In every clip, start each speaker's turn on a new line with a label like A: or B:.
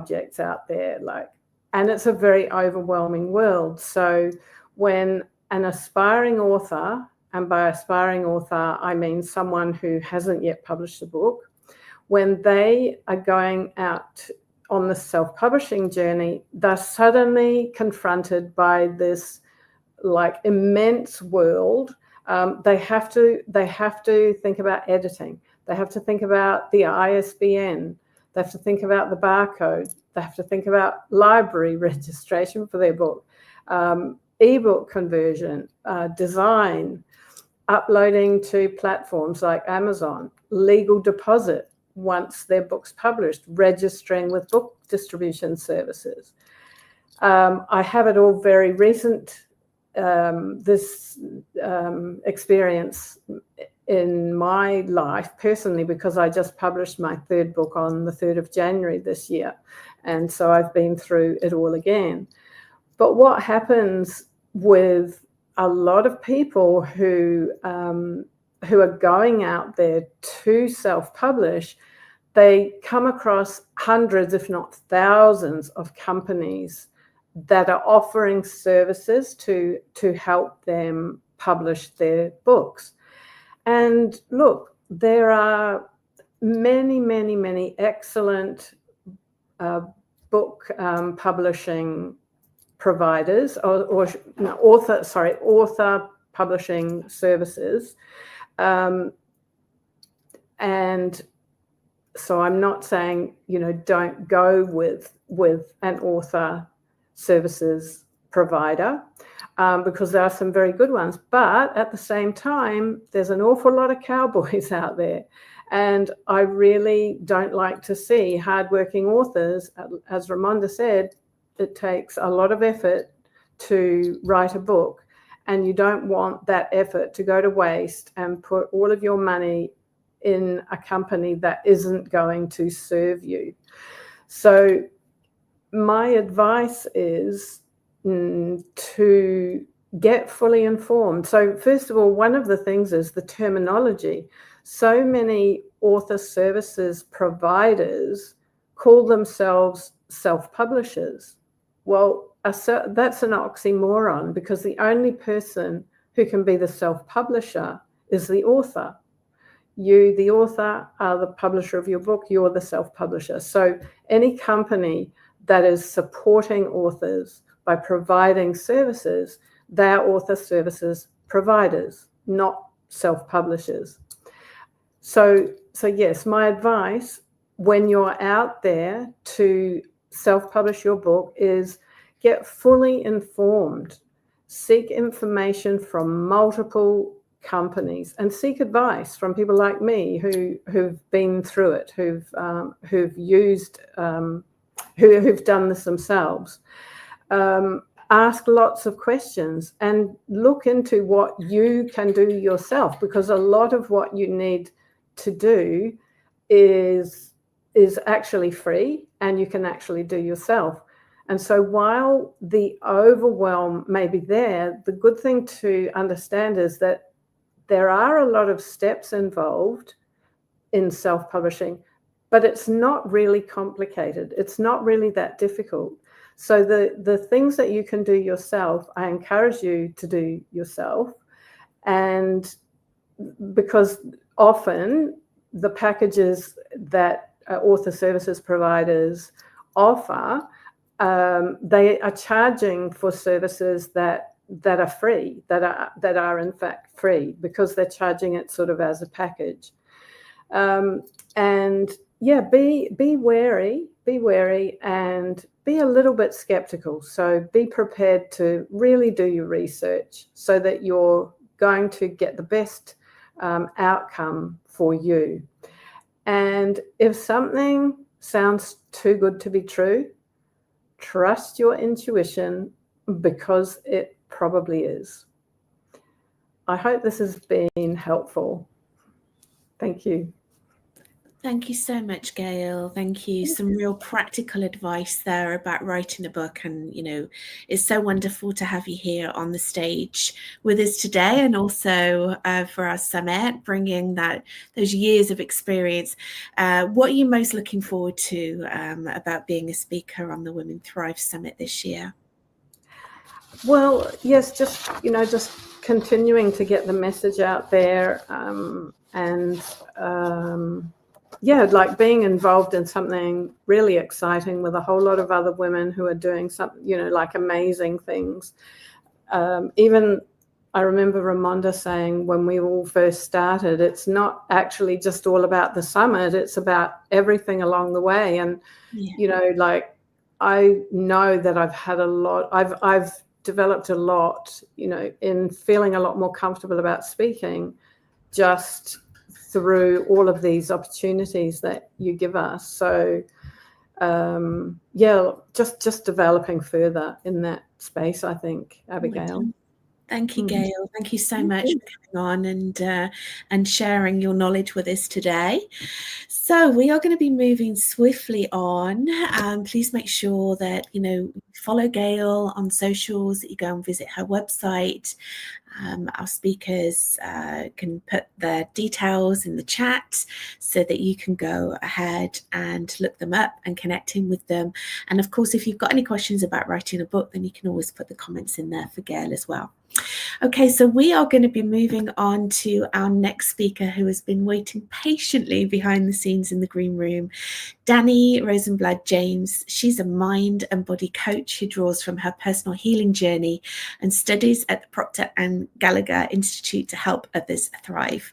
A: projects out there, and it's a very overwhelming world. So when an aspiring author, and by aspiring author, I mean someone who hasn't yet published a book, when they are going out on the self-publishing journey, they're suddenly confronted by this immense world. They have to think about editing. They have to think about the ISBN. They have to think about the barcode. They have to think about library registration for their book, ebook conversion, design, uploading to platforms like Amazon, legal deposit once their book's published, registering with book distribution services. I have it all very recent, this experience in my life personally, because I just published my third book on the 3rd of January this year. And so I've been through it all again. But what happens with a lot of people who are going out there to self-publish, they come across hundreds, if not thousands, of companies that are offering services to help them publish their books. And look, there are many, many, many excellent book publishing providers author publishing services. And so I'm not saying, don't go with an author services provider, because there are some very good ones. But at the same time, there's an awful lot of cowboys out there. And I really don't like to see hardworking authors. As Ramonda said, it takes a lot of effort to write a book, and you don't want that effort to go to waste and put all of your money in a company that isn't going to serve you. So my advice is to get fully informed. So first of all, one of the things is the terminology. So many author services providers call themselves self-publishers. Well, that's an oxymoron, because the only person who can be the self-publisher is the author. You, the author, are the publisher of your book. You're the self-publisher. So any company that is supporting authors by providing services, they are author services providers, not self-publishers. So yes, my advice when you're out there to self-publish your book is get fully informed. Seek information from multiple companies and seek advice from people like me who've been through it, who've done this themselves. Ask lots of questions and look into what you can do yourself, because a lot of what you need to do is actually free and you can actually do yourself. And so while the overwhelm may be there, the good thing to understand is that there are a lot of steps involved in self-publishing, but it's not really complicated. It's not really that difficult. So the things that you can do yourself, I encourage you to do yourself. And because often the packages that author services providers offer, they are charging for services that are free, that are in fact free, because they're charging it sort of as a package. And yeah, be wary and be a little bit skeptical. So be prepared to really do your research so that you're going to get the best outcome for you. And if something sounds too good to be true, trust your intuition, because it probably is. I hope this has been helpful. Thank you.
B: Thank you so much, Gail. Thank you. Some real practical advice there about writing a book. And, it's so wonderful to have you here on the stage with us today, and also for our summit, bringing those years of experience. What are you most looking forward to about being a speaker on the Women Thrive Summit this year?
A: Well, yes, just continuing to get the message out there, and like being involved in something really exciting with a whole lot of other women who are doing something, like amazing things. Even I remember Ramonda saying when we all first started, it's not actually just all about the summit, it's about everything along the way. And, like I know that I've had a lot, I've developed a lot, in feeling a lot more comfortable about speaking just through all of these opportunities that you give us. So just developing further in that space, I think, Abigail.
B: Thank you, Gail. Thank you so much for coming on and sharing your knowledge with us today. So we are going to be moving swiftly on. Please make sure that, you follow Gail on socials, that you go and visit her website. Our speakers can put their details in the chat so that you can go ahead and look them up and connect in with them. And of course, if you've got any questions about writing a book, then you can always put the comments in there for Gail as well. Okay, so we are going to be moving on to our next speaker, who has been waiting patiently behind the scenes in the green room, Dani Rosenblatt James. She's a mind and body coach who draws from her personal healing journey and studies at the Procter & Gallagher Institute to help others thrive.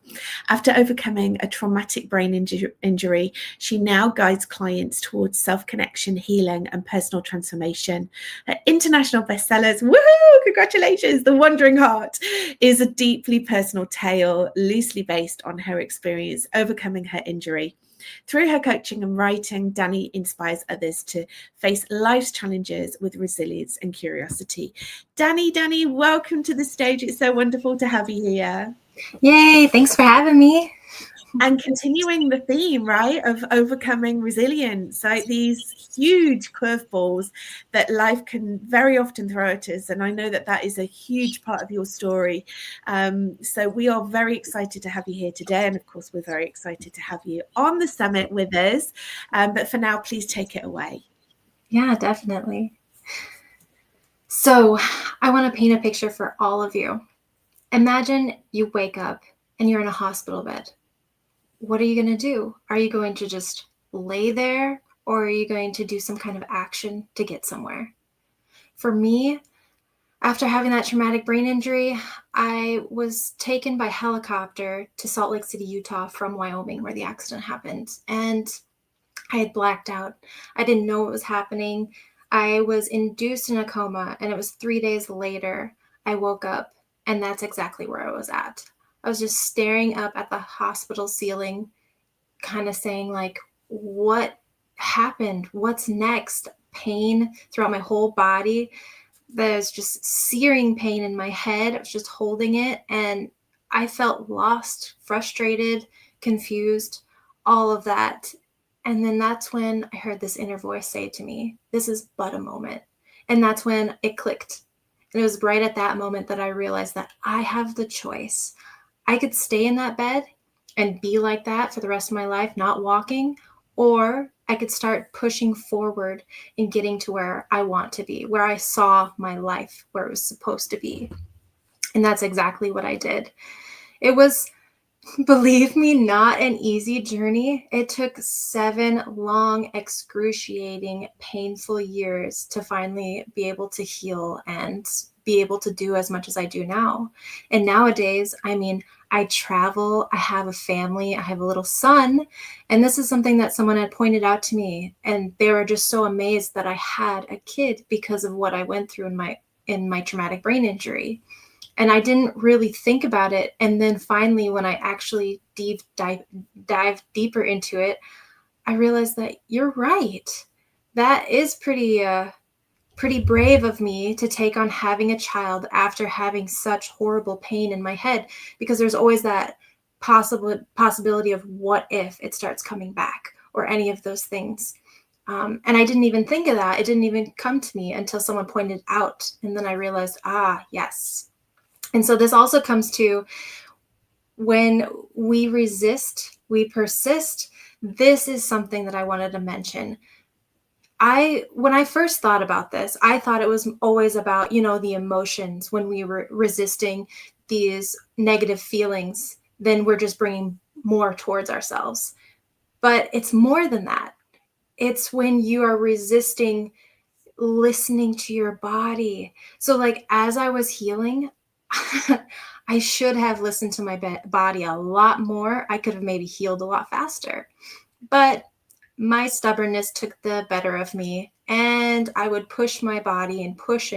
B: After overcoming a traumatic brain injury, she now guides clients towards self-connection, healing, and personal transformation. Her international bestsellers, woohoo, congratulations, The Wandering Heart, is a deeply personal tale loosely based on her experience overcoming her injury. Through her coaching and writing, Dani inspires others to face life's challenges with resilience and curiosity. Dani, welcome to the stage. It's so wonderful to have you here.
C: Yay, thanks for having me.
B: And continuing the theme, right, of overcoming resilience, like these huge curveballs that life can very often throw at us. And I know that is a huge part of your story. So we are very excited to have you here today. And of course, we're very excited to have you on the summit with us. But for now, please take it away.
C: Yeah, definitely. So I want to paint a picture for all of you. Imagine you wake up and you're in a hospital bed. What are you going to do? Are you going to just lay there, or are you going to do some kind of action to get somewhere? For me, after having that traumatic brain injury, I was taken by helicopter to Salt Lake City, Utah from Wyoming, where the accident happened. And I had blacked out. I didn't know what was happening. I was induced in a coma, and it was 3 days later I woke up, and that's exactly where I was at. I was just staring up at the hospital ceiling, kind of saying, like, what happened? What's next? Pain throughout my whole body. There's just searing pain in my head. I was just holding it, and I felt lost, frustrated, confused, all of that. And then that's when I heard this inner voice say to me, this is but a moment. And that's when it clicked. And it was right at that moment that I realized that I have the choice. I could stay in that bed and be like that for the rest of my life, not walking, or I could start pushing forward and getting to where I want to be, where I saw my life, where it was supposed to be. And that's exactly what I did. It was, believe me, not an easy journey. It took 7 long, excruciating, painful years to finally be able to heal and be able to do as much as I do now. And nowadays, I travel, I have a family, I have a little son. And this is something that someone had pointed out to me. And they were just so amazed that I had a kid because of what I went through in my traumatic brain injury. And I didn't really think about it. And then finally, when I actually dive deeper into it, I realized that you're right. That is pretty brave of me to take on having a child after having such horrible pain in my head, because there's always that possibility of what if it starts coming back, or any of those things. And I didn't even think of that. It didn't even come to me until someone pointed out. And then I realized, yes. And so this also comes to when we resist, we persist. This is something that I wanted to mention. When I first thought about this, I thought it was always about, the emotions. When we were resisting these negative feelings, then we're just bringing more towards ourselves. But it's more than that. It's when you are resisting listening to your body. So like, as I was healing, I should have listened to my body a lot more. I could have maybe healed a lot faster. But my stubbornness took the better of me, and I would push my body and push,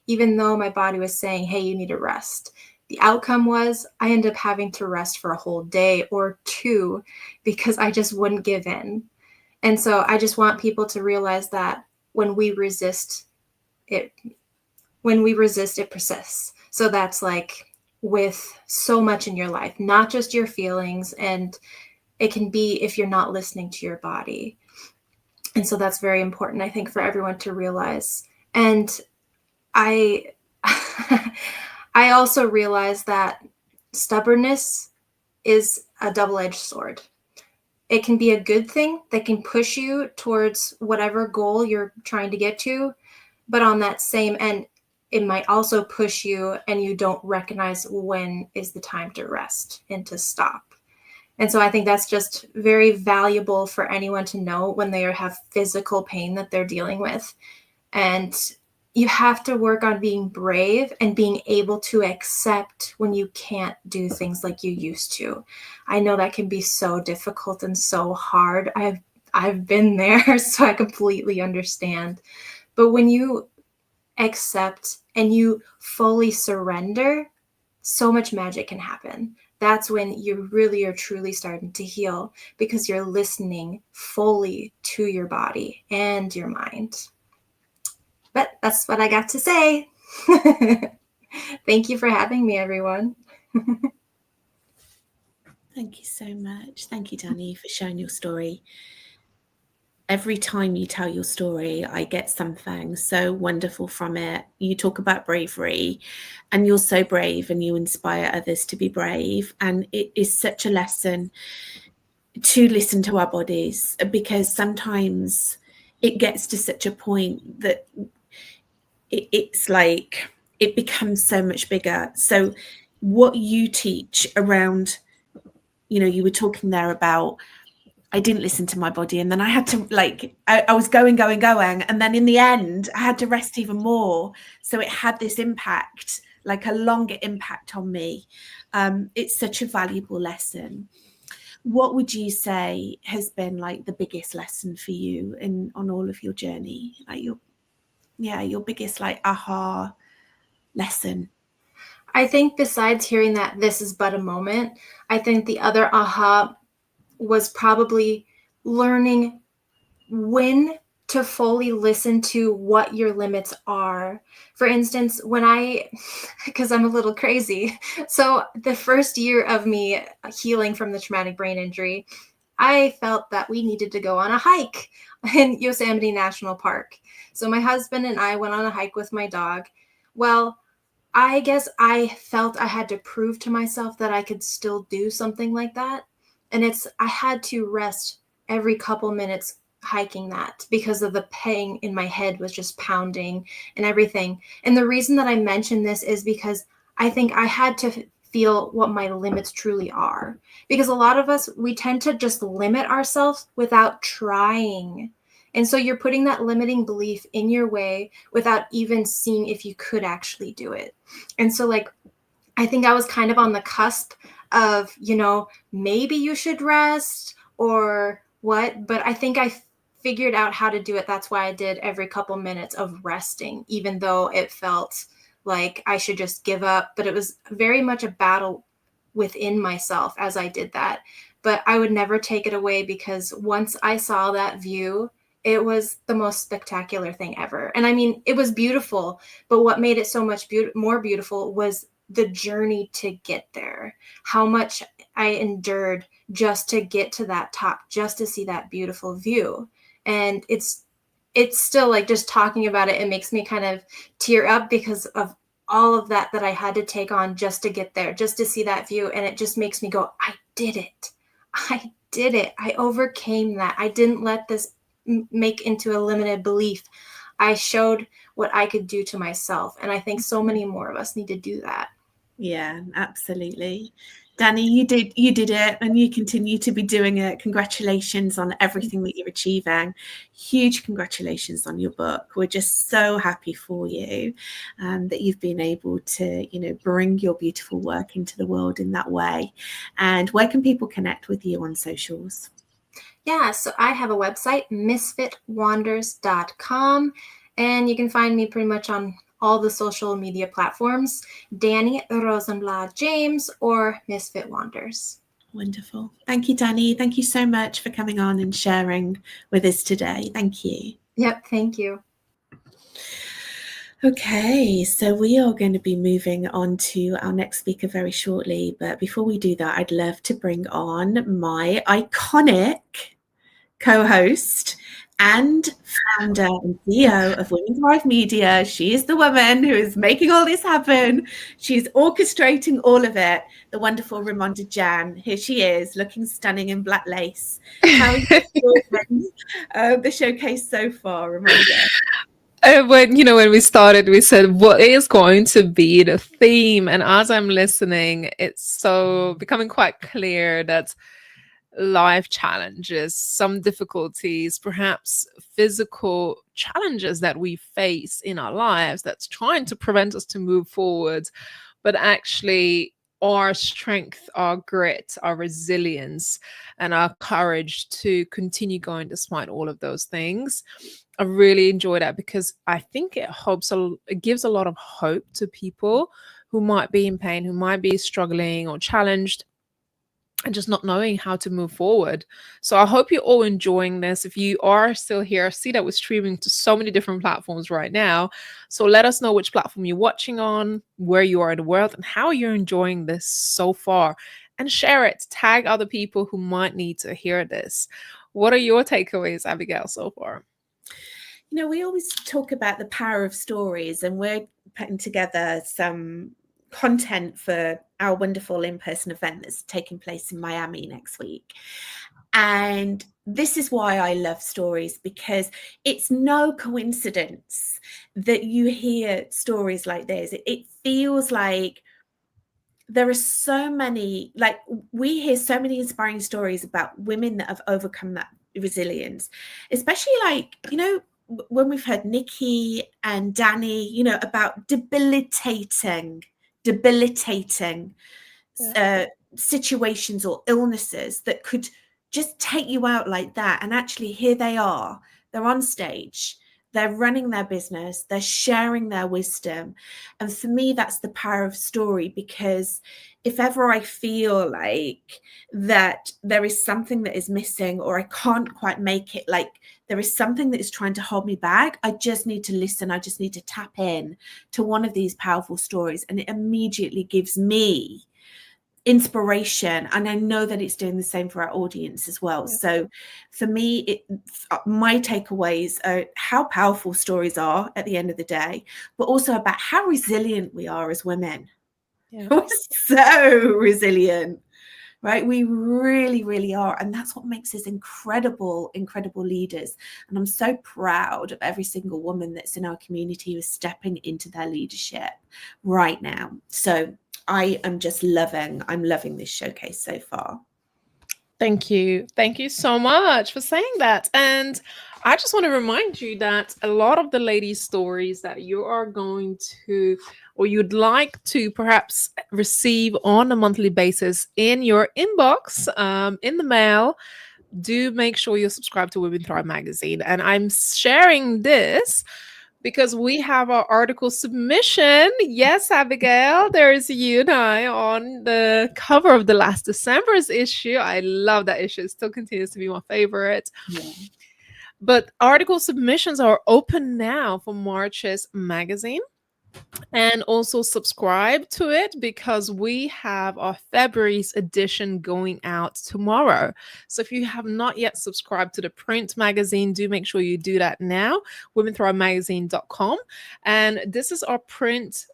C: even though my body was saying, hey, you need to rest. The outcome was I ended up having to rest for a whole day or two because I just wouldn't give in. And so I just want people to realize that when we resist, it persists. So that's like with so much in your life, not just your feelings. And it can be if you're not listening to your body. And so that's very important, I think, for everyone to realize. And I also realized that stubbornness is a double-edged sword. It can be a good thing that can push you towards whatever goal you're trying to get to. But on that same end, it might also push you and you don't recognize when is the time to rest and to stop. And so I think that's just very valuable for anyone to know when they have physical pain that they're dealing with. And you have to work on being brave and being able to accept when you can't do things like you used to. I know that can be so difficult and so hard. I've been there, so I completely understand. But when you accept and you fully surrender, so much magic can happen. That's when you really are truly starting to heal, because you're listening fully to your body and your mind. But that's what I got to say. Thank you for having me, everyone.
B: Thank you so much. Thank you, Danny, for sharing your story. Every time you tell your story, I get something so wonderful from it. You talk about bravery, and you're so brave, and you inspire others to be brave. And it is such a lesson to listen to our bodies, because sometimes it gets to such a point that it's like it becomes so much bigger. So what you teach around, you were talking there about, I didn't listen to my body, and then I had to I was going, and then in the end I had to rest even more. So it had this impact, like a longer impact on me. It's such a valuable lesson. What would you say has been like the biggest lesson for you on all of your journey? Like your biggest aha lesson?
C: I think besides hearing that this is but a moment, I think the other aha was probably learning when to fully listen to what your limits are. For instance, because I'm a little crazy. So the first year of me healing from the traumatic brain injury, I felt that we needed to go on a hike in Yosemite National Park. So my husband and I went on a hike with my dog. Well, I guess I felt I had to prove to myself that I could still do something like that. And I had to rest every couple minutes hiking that, because of the pain in my head was just pounding and everything. And the reason that I mention this is because I think I had to feel what my limits truly are. Because a lot of us, we tend to just limit ourselves without trying. And so you're putting that limiting belief in your way without even seeing if you could actually do it. And so I think I was kind of on the cusp of, maybe you should rest or what, but I think I figured out how to do it. That's why I did every couple minutes of resting, even though it felt like I should just give up. But it was very much a battle within myself as I did that. But I would never take it away, because once I saw that view, it was the most spectacular thing ever. And I mean, it was beautiful, but what made it so much more beautiful was the journey to get there, how much I endured just to get to that top, just to see that beautiful view. And it's still like, just talking about it, it makes me kind of tear up because of all of that I had to take on just to get there, just to see that view. And it just makes me go, I did it. I did it. I overcame that. I didn't let this make into a limited belief. I showed what I could do to myself. And I think so many more of us need to do that.
B: Yeah, absolutely. Danny, you did it, and you continue to be doing it. Congratulations on everything that you're achieving. Huge congratulations on your book. We're just so happy for you that you've been able to, bring your beautiful work into the world in that way. And where can people connect with you on socials?
C: Yeah, so I have a website, misfitwanders.com, and you can find me pretty much on all the social media platforms, Danny Rosenblad James or Misfit Wanders.
B: Wonderful. Thank you, Danny. Thank you so much for coming on and sharing with us today. Thank you.
C: Yep, thank you.
B: Okay, so we are going to be moving on to our next speaker very shortly. But before we do that, I'd love to bring on my iconic co-host and founder and CEO of Women Thrive Media. She is the woman who is making all this happen. She's orchestrating all of it. The wonderful Ramonda Jan. Here she is, looking stunning in black lace. How are you enjoying the showcase so far, Ramonda?
D: When we started, we said, what is going to be the theme? And as I'm listening, it's so becoming quite clear that life challenges, some difficulties, perhaps physical challenges that we face in our lives that's trying to prevent us to move forward, but actually our strength, our grit, our resilience, and our courage to continue going despite all of those things. I really enjoy that because I think it gives a lot of hope to people who might be in pain, who might be struggling or challenged, and just not knowing how to move forward. So I hope you're all enjoying this. If you are still here, I see that we're streaming to so many different platforms right now. So let us know which platform you're watching on, where you are in the world, and how you're enjoying this so far. And share it. Tag other people who might need to hear this. What are your takeaways, Abigail, so far?
B: We always talk about the power of stories, and we're putting together some content for our wonderful in-person event that's taking place in Miami next week. And this is why I love stories, because it's no coincidence that you hear stories like this. It feels like there are so many, like we hear so many inspiring stories about women that have overcome that resilience, especially when we've heard Nikki and Danny, about debilitating situations or illnesses that could just take you out like that. And actually here they are, they're on stage, they're running their business, they're sharing their wisdom. And for me, that's the power of story, because if ever I feel like that there is something that is missing, or I can't quite make it, like there is something that is trying to hold me back, I just need to listen. I just need to tap in to one of these powerful stories, and it immediately gives me inspiration. And I know that it's doing the same for our audience as well. Yep. So for me, my takeaways are how powerful stories are at the end of the day, but also about how resilient we are as women. Yeah. We're so resilient, right? We really, really are. And that's what makes us incredible leaders. And I'm so proud of every single woman that's in our community who is stepping into their leadership right now. So I'm loving this showcase so far.
D: Thank you. Thank you so much for saying that. And I just want to remind you that a lot of the ladies' stories that you are going to, or you'd like to perhaps receive on a monthly basis in your inbox, in the mail, do make sure you're subscribed to Women Thrive magazine. And I'm sharing this because we have our article submission. Yes, Abigail, there's you and I on the cover of the last December's issue. I love that issue. It still continues to be my favorite. Yeah. But article submissions are open now for March's magazine. And also subscribe to it because we have our February's edition going out tomorrow. So if you have not yet subscribed to the print magazine, do make sure you do that now. womenthrivemagazine.com. And this is our print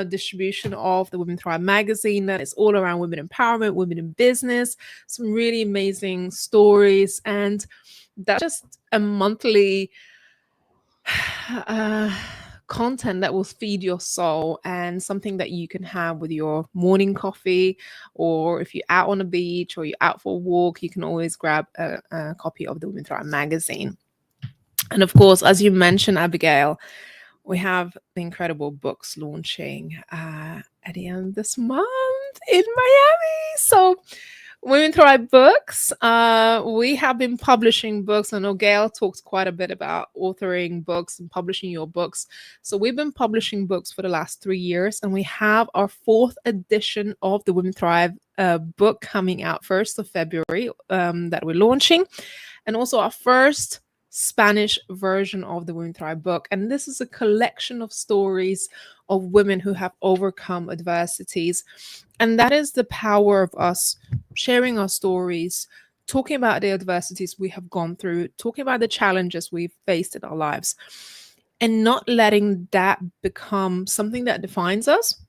D: distribution of the Women Thrive magazine that is all around women empowerment, women in business, some really amazing stories, and that's just a monthly uh, content that will feed your soul and something that you can have with your morning coffee, or if you're out on the beach or you're out for a walk, you can always grab a copy of the Women Thrive magazine. And of course, as you mentioned, Abigail, we have the incredible books launching at the end of this month in Miami. So Women Thrive Books. We have been publishing books. I know Gail talks quite a bit about authoring books and publishing your books. So we've been publishing books for the last 3 years, and we have our 4th edition of the Women Thrive book coming out 1st of February that we're launching, and also our first Spanish version of the Women Thrive book. And this is a collection of stories of women who have overcome adversities. And that is the power of us sharing our stories, talking about the adversities we have gone through, talking about the challenges we've faced in our lives, and not letting that become something that defines us,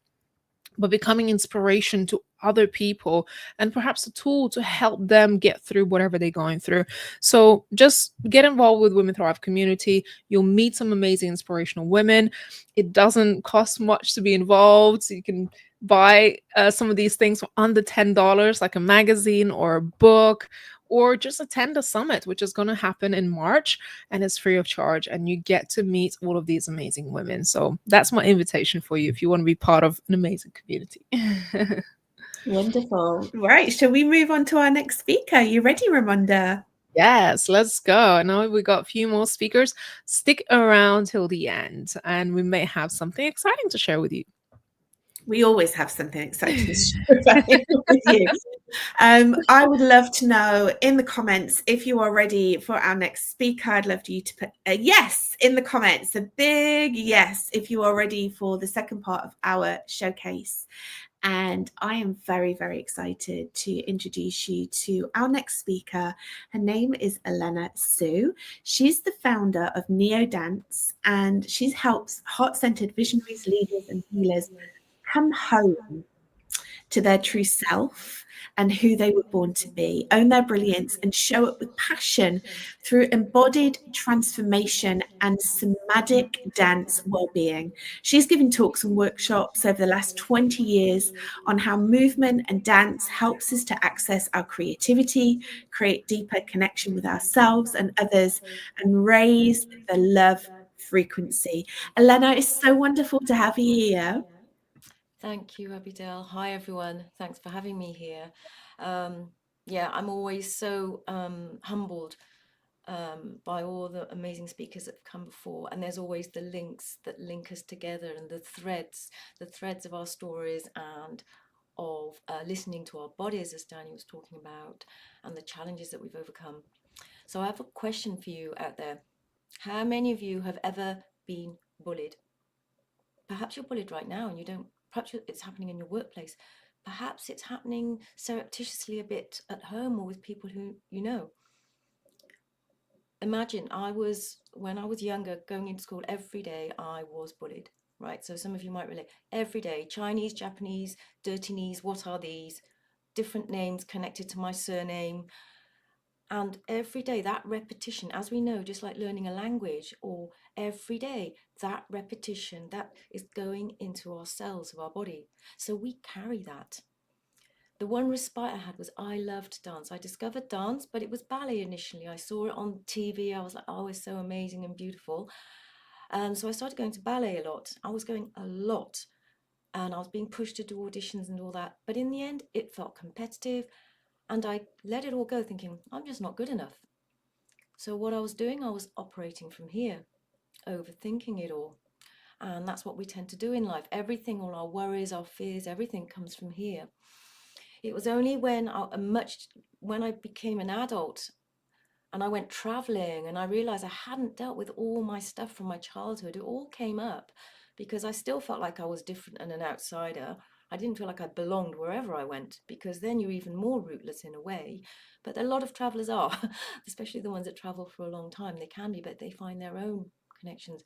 D: but becoming inspiration to other people and perhaps a tool to help them get through whatever they're going through. So just get involved with Women Thrive community. You'll meet some amazing inspirational women. It doesn't cost much to be involved. So you can buy some of these things for under $10, like a magazine or a book, or just attend a summit, which is going to happen in March, and it's free of charge, and you get to meet all of these amazing women. So that's my invitation for you if you want to be part of an amazing community.
B: Wonderful. Right, shall we move on to our next speaker? Are you ready, Ramonda?
D: Yes, let's go. I know we got a few more speakers. Stick around till the end, and we may have something exciting to share with you.
B: We always have something exciting to share with you. I would love to know in the comments if you are ready for our next speaker. I'd love you to put a yes in the comments, a big yes, if you are ready for the second part of our showcase. And I am very, very excited to introduce you to our next speaker. Her name is Elena Sue. She's the founder of Niio Dance, and she helps heart-centered visionaries, leaders, and healers come home to their true self and who they were born to be, own their brilliance, and show up with passion through embodied transformation and somatic dance well-being. She's given talks and workshops over the last 20 years on how movement and dance helps us to access our creativity, create deeper connection with ourselves and others, and raise the love frequency. Elena, it's so wonderful to have you here.
E: Thank you, Abigail. Hi, everyone. Thanks for having me here. Yeah, I'm always so humbled by all the amazing speakers that have come before. And there's always the links that link us together, and the threads of our stories, and of listening to our bodies, as Danny was talking about, and the challenges that we've overcome. So I have a question for you out there. How many of you have ever been bullied? Perhaps you're bullied right now and you don't, perhaps it's happening in your workplace. Perhaps it's happening surreptitiously a bit at home or with people who you know. Imagine when I was younger, going into school every day, I was bullied, right? So some of you might relate. Every day, Chinese, Japanese, dirty knees, what are these? Different names connected to my surname. And every day, that repetition, as we know, just like learning a language, or every day, that repetition, that is going into our cells of our body. So we carry that. The one respite I had was I loved dance. I discovered dance, but it was ballet initially. I saw it on TV. I was like, oh, it's so amazing and beautiful. So I started going to ballet a lot. I was going a lot. And I was being pushed to do auditions and all that. But in the end, it felt competitive. And I let it all go, thinking, I'm just not good enough. So what I was doing, I was operating from here, overthinking it all. And that's what we tend to do in life. Everything, all our worries, our fears, everything comes from here. It was only when I became an adult and I went traveling and I realized I hadn't dealt with all my stuff from my childhood. It all came up because I still felt like I was different and an outsider. I didn't feel like I belonged wherever I went, because then you're even more rootless in a way. But a lot of travelers are, especially the ones that travel for a long time. They can be, but they find their own connections.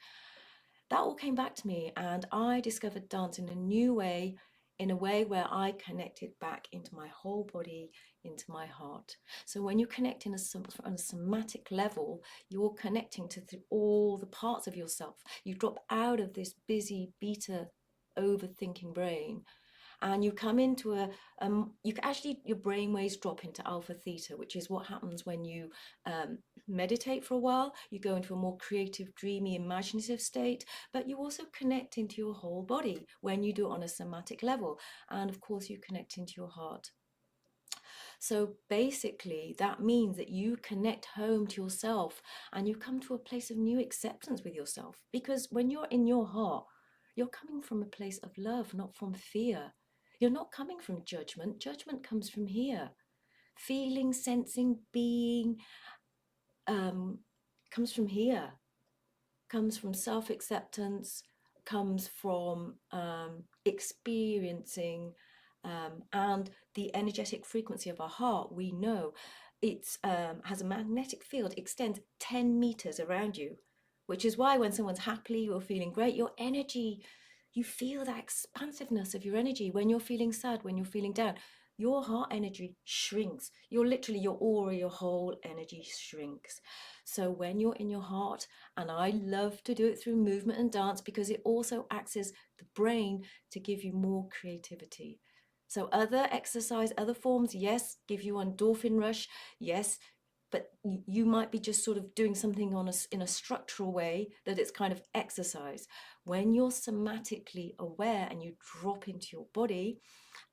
E: That all came back to me, and I discovered dance in a new way, in a way where I connected back into my whole body, into my heart. So when you connect on a somatic level, you're connecting to all the parts of yourself. You drop out of this busy beta overthinking brain, and you come into your brain waves drop into alpha theta, which is what happens when you meditate for a while. You go into a more creative, dreamy, imaginative state, but you also connect into your whole body when you do it on a somatic level. And of course, you connect into your heart. So basically, that means that you connect home to yourself, and you come to a place of new acceptance with yourself. Because when you're in your heart, you're coming from a place of love, not from fear. You're not coming from judgment. Judgment comes from here. Feeling, sensing, being comes from here, comes from self-acceptance, comes from experiencing, and the energetic frequency of our heart. We know it has a magnetic field, extends 10 meters around you, which is why when someone's happy or feeling great, your energy, you feel that expansiveness of your energy. When you're feeling sad, when you're feeling down, your heart energy shrinks. You're literally, your aura, your whole energy shrinks. So when you're in your heart, and I love to do it through movement and dance, because it also acts as the brain to give you more creativity. So other exercise, other forms, yes, give you endorphin rush, yes, but you might be just sort of doing something in a structural way that it's kind of exercise. When you're somatically aware and you drop into your body,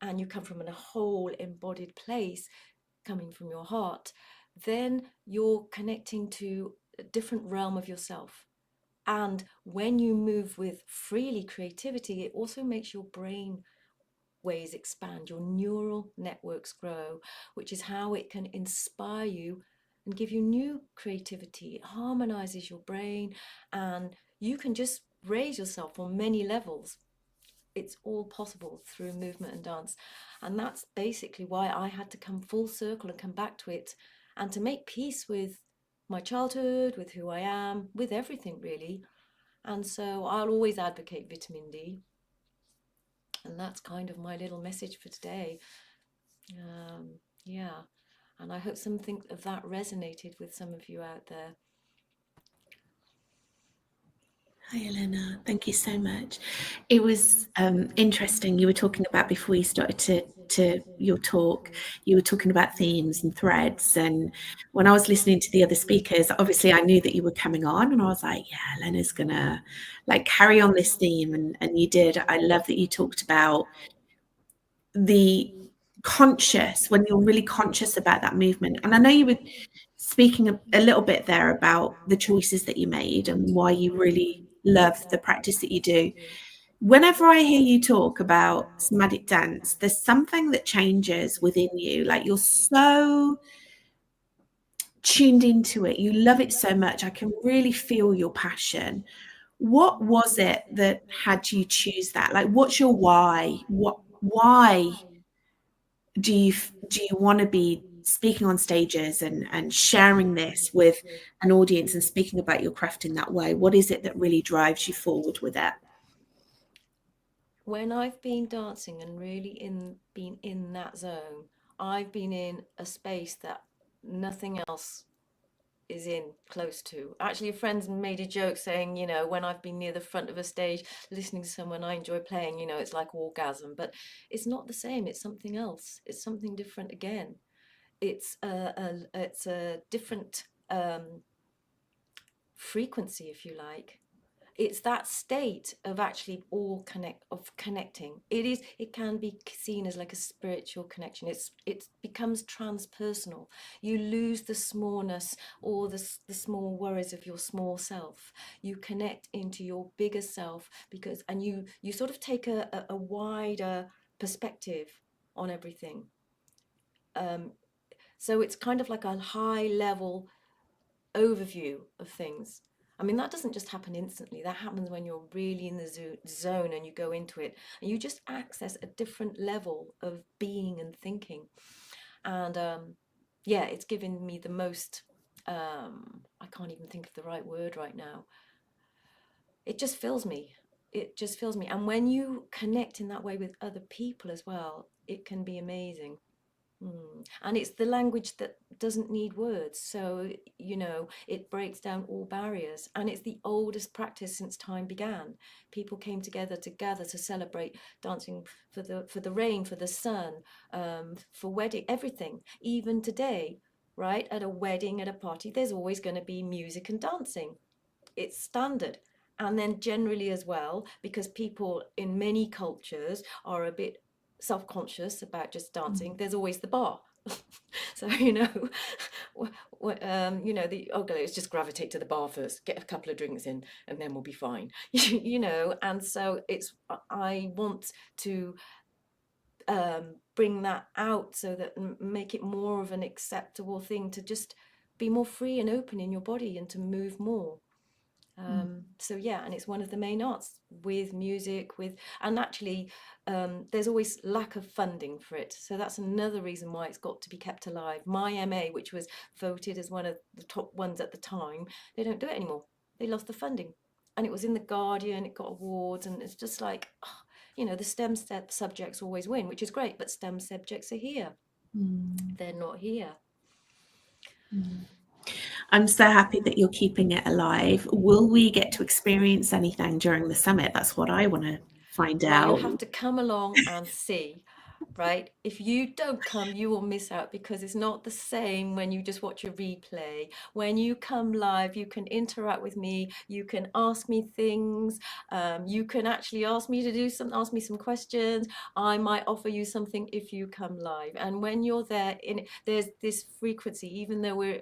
E: and you come from a whole embodied place, coming from your heart, then you're connecting to a different realm of yourself. And when you move with freely creativity, it also makes your brain ways expand, your neural networks grow, which is how it can inspire you and give you new creativity. It harmonizes your brain, and you can just raise yourself on many levels. It's all possible through movement and dance. And that's basically why I had to come full circle and come back to it, and to make peace with my childhood, with who I am, with everything really. And so I'll always advocate vitamin D. And that's kind of my little message for today. Yeah. And I hope something of that resonated with some of you out there.
B: Hi, Elena. Thank you so much. It was interesting. You were talking about, before you started to your talk, you were talking about themes and threads. And when I was listening to the other speakers, obviously I knew that you were coming on, and I was like, yeah, Elena's gonna like carry on this theme. And you did. I love that you talked about the conscious, when you're really conscious about that movement. And I know you were speaking a little bit there about the choices that you made and why you really love the practice that you do. Whenever I hear you talk about somatic dance, there's something that changes within you. Like, you're so tuned into it. You love it so much. I can really feel your passion. What was it that had you choose that? Like, what's your why? Why do you want to be speaking on stages and sharing this with an audience and speaking about your craft in that way? What is it that really drives you forward with it?
E: When I've been dancing and really been in that zone, I've been in a space that nothing else is in close to. Actually, a friend's made a joke saying, when I've been near the front of a stage listening to someone I enjoy playing, it's like orgasm. But it's not the same. It's something else. It's something different again. It's a different frequency, if you like. It's that state of actually connecting. It can be seen as like a spiritual connection. It becomes transpersonal. You lose the smallness or the small worries of your small self. You connect into your bigger self, and you sort of take a wider perspective on everything. So it's kind of like a high level overview of things. I mean, that doesn't just happen instantly. That happens when you're really in the zone and you go into it and you just access a different level of being and thinking. And yeah, it's given me the most, I can't even think of the right word right now. It just fills me. It just fills me. And when you connect in that way with other people as well, it can be amazing. And it's the language that doesn't need words. So, you know, it breaks down all barriers. And it's the oldest practice since time began. People came together to gather to celebrate, dancing for the rain, for the sun, for wedding, everything. Even today, right? At a wedding, at a party, there's always going to be music and dancing. It's standard. And then generally as well, because people in many cultures are a bit self-conscious about just dancing, there's always the bar. So, you know, you know, let's just gravitate to the bar first, get a couple of drinks in, and then we'll be fine. You know, and so I want to bring that out so that make it more of an acceptable thing to just be more free and open in your body and to move more. So yeah, and it's one of the main arts with music, and actually there's always lack of funding for it. So that's another reason why it's got to be kept alive. My MA, which was voted as one of the top ones at the time, they don't do it anymore. They lost the funding. And it was in the Guardian, it got awards, and it's just like, you know, the STEM subjects always win, which is great, but STEM subjects are here. They're not here.
B: I'm so happy that you're keeping it alive. Will we get to experience anything during the summit? That's what I want to find out.
E: Well, you'll have to come along and see, right? If you don't come, you will miss out, because it's not the same when you just watch a replay. When you come live, you can interact with me, you can ask me things, you can actually ask me to do something, ask me some questions. I might offer you something if you come live. And when you're there, there's this frequency, even though we're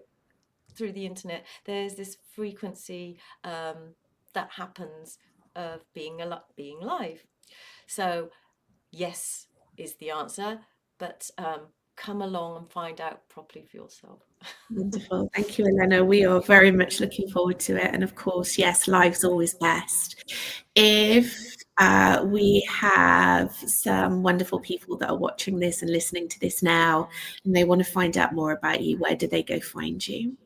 E: through the internet, there's this frequency that happens of being live. So yes is the answer, but come along and find out properly for yourself.
B: Wonderful. Thank you, Elena. We are very much looking forward to it. And of course, yes, live's always best. If we have some wonderful people that are watching this and listening to this now, and they want to find out more about you, where do they go find you?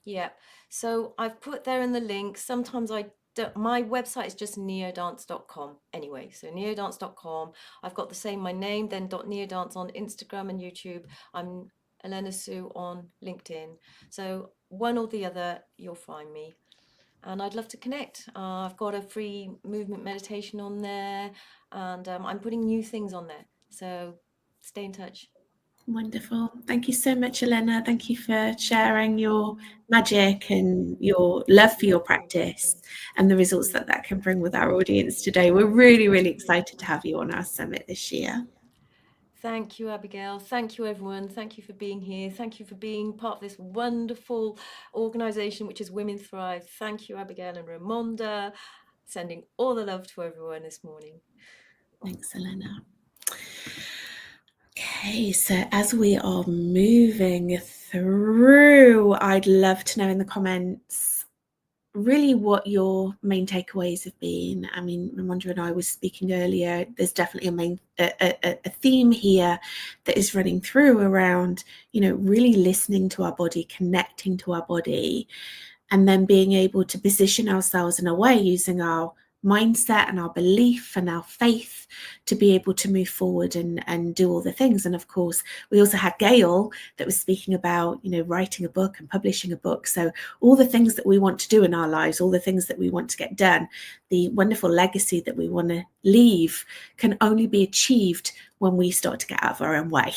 E: Yeah, so I've put there in the link. Sometimes my website is just niodance.com anyway. So niodance.com. I've got the same, my name, then .niodance on Instagram and YouTube. I'm Elena Sue on LinkedIn. So one or the other, you'll find me. And I'd love to connect. I've got a free movement meditation on there, and I'm putting new things on there. So stay in touch.
B: Wonderful. Thank you so much, Elena. Thank you for sharing your magic and your love for your practice and the results that that can bring with our audience today. We're really, really excited to have you on our summit this year.
E: Thank you, Abigail. Thank you, everyone. Thank you for being here. Thank you for being part of this wonderful organisation, which is Women Thrive. Thank you, Abigail and Ramonda. Sending all the love to everyone this morning.
B: Thanks, Elena. Okay, so as we are moving through, I'd love to know in the comments really what your main takeaways have been. I mean, Ramonda and I was speaking earlier, there's definitely a theme here that is running through around, you know, really listening to our body, connecting to our body, and then being able to position ourselves in a way using our mindset and our belief and our faith to be able to move forward and do all the things. And of course, we also had Gail that was speaking about, you know, writing a book and publishing a book. So all the things that we want to do in our lives, all the things that we want to get done, the wonderful legacy that we want to leave can only be achieved when we start to get out of our own way,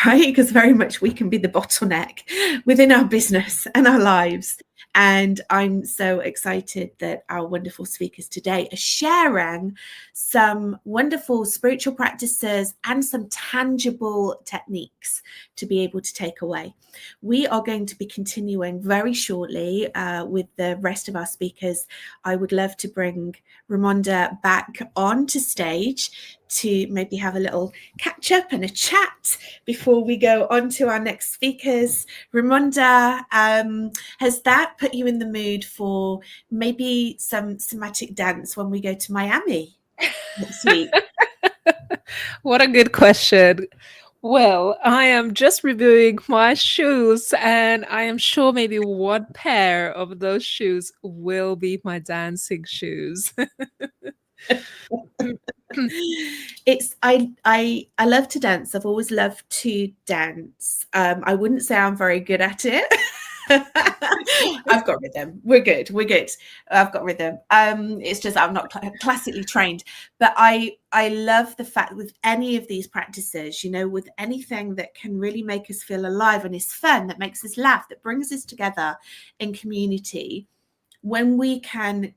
B: right? Because very much we can be the bottleneck within our business and our lives. And I'm so excited that our wonderful speakers today are sharing some wonderful spiritual practices and some tangible techniques to be able to take away. We are going to be continuing very shortly with the rest of our speakers. I would love to bring Ramonda back onto stage to maybe have a little catch up and a chat before we go on to our next speakers. Raimonda, has that put you in the mood for maybe some somatic dance when we go to Miami next week?
D: What a good question. Well, I am just reviewing my shoes, and I am sure maybe one pair of those shoes will be my dancing shoes.
B: It's I love to dance. I've always loved to dance. I wouldn't say I'm very good at it. I've got rhythm. We're good. I've got rhythm. It's just I'm not classically trained, but I love the fact with any of these practices, you know, with anything that can really make us feel alive and is fun, that makes us laugh, that brings us together in community, when we can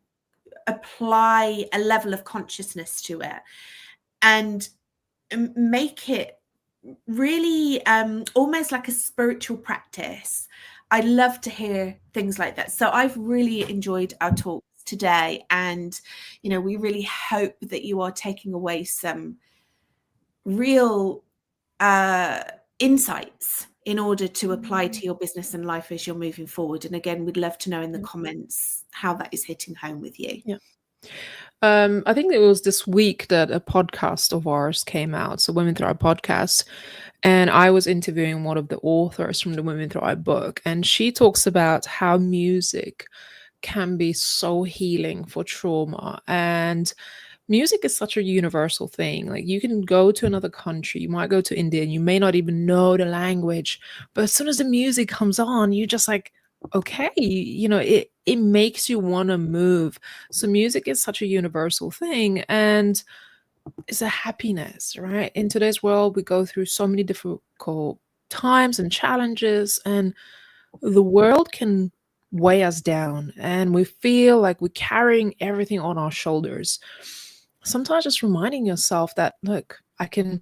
B: apply a level of consciousness to it and make it really almost like a spiritual practice. I love to hear things like that. So I've really enjoyed our talks today, and you know, we really hope that you are taking away some real insights in order to apply to your business and life as you're moving forward. And again, we'd love to know in the comments how that is hitting home with you.
D: Yeah. I think it was this week that a podcast of ours came out, so Women Thrive podcast, and I was interviewing one of the authors from the Women Thrive book, and she talks about how music can be so healing for trauma. And music is such a universal thing. Like, you can go to another country, you might go to India, and you may not even know the language, but as soon as the music comes on, you're just like, okay, you know, it makes you want to move. So music is such a universal thing, and it's a happiness, right? In today's world, we go through so many difficult times and challenges, and the world can weigh us down, and we feel like we're carrying everything on our shoulders. Sometimes just reminding yourself that, look, I can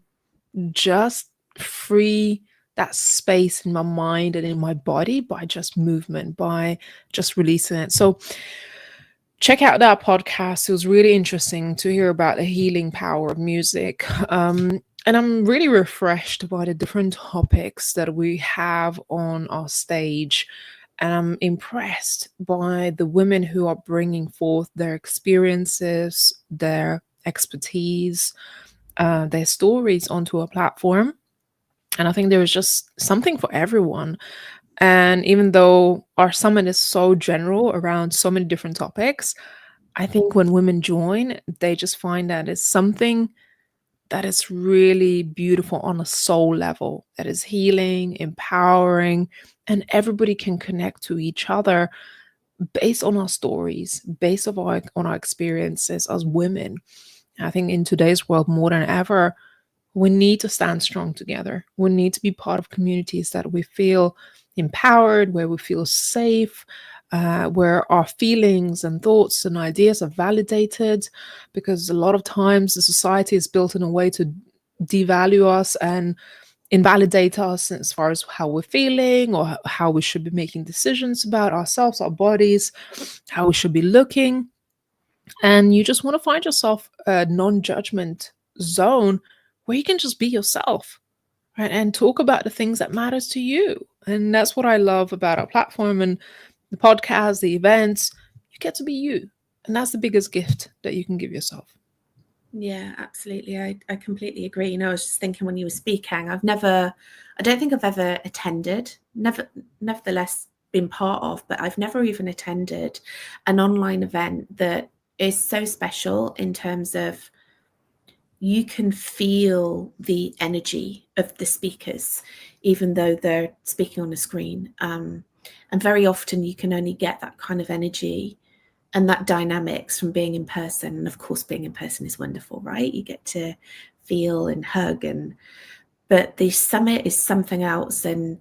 D: just free that space in my mind and in my body by just movement, by just releasing it. So check out that podcast. It was really interesting to hear about the healing power of music. And I'm really refreshed by the different topics that we have on our stage. And I'm impressed by the women who are bringing forth their experiences, their expertise, their stories onto a platform. And I think there is just something for everyone. And even though our summit is so general around so many different topics, I think when women join, they just find that it's something that is really beautiful on a soul level, that is healing, empowering, and everybody can connect to each other based on our stories, based on our experiences as women. I think in today's world, more than ever, we need to stand strong together. We need to be part of communities that we feel empowered, where we feel safe, where our feelings and thoughts and ideas are validated, because a lot of times the society is built in a way to devalue us and invalidate us as far as how we're feeling or how we should be making decisions about ourselves, our bodies, how we should be looking. And you just want to find yourself a non-judgment zone where you can just be yourself, right? And talk about the things that matters to you. And that's what I love about our platform and the podcast, the events. You get to be you. And that's the biggest gift that you can give yourself.
B: Yeah, absolutely. I completely agree. You know, I was just thinking when you were speaking, I don't think I've ever attended, nevertheless been part of, but I've never even attended an online event that is so special in terms of you can feel the energy of the speakers, even though they're speaking on a screen. And very often you can only get that kind of energy and that dynamics from being in person. And of course, being in person is wonderful, right? You get to feel and hug. But the summit is something else. And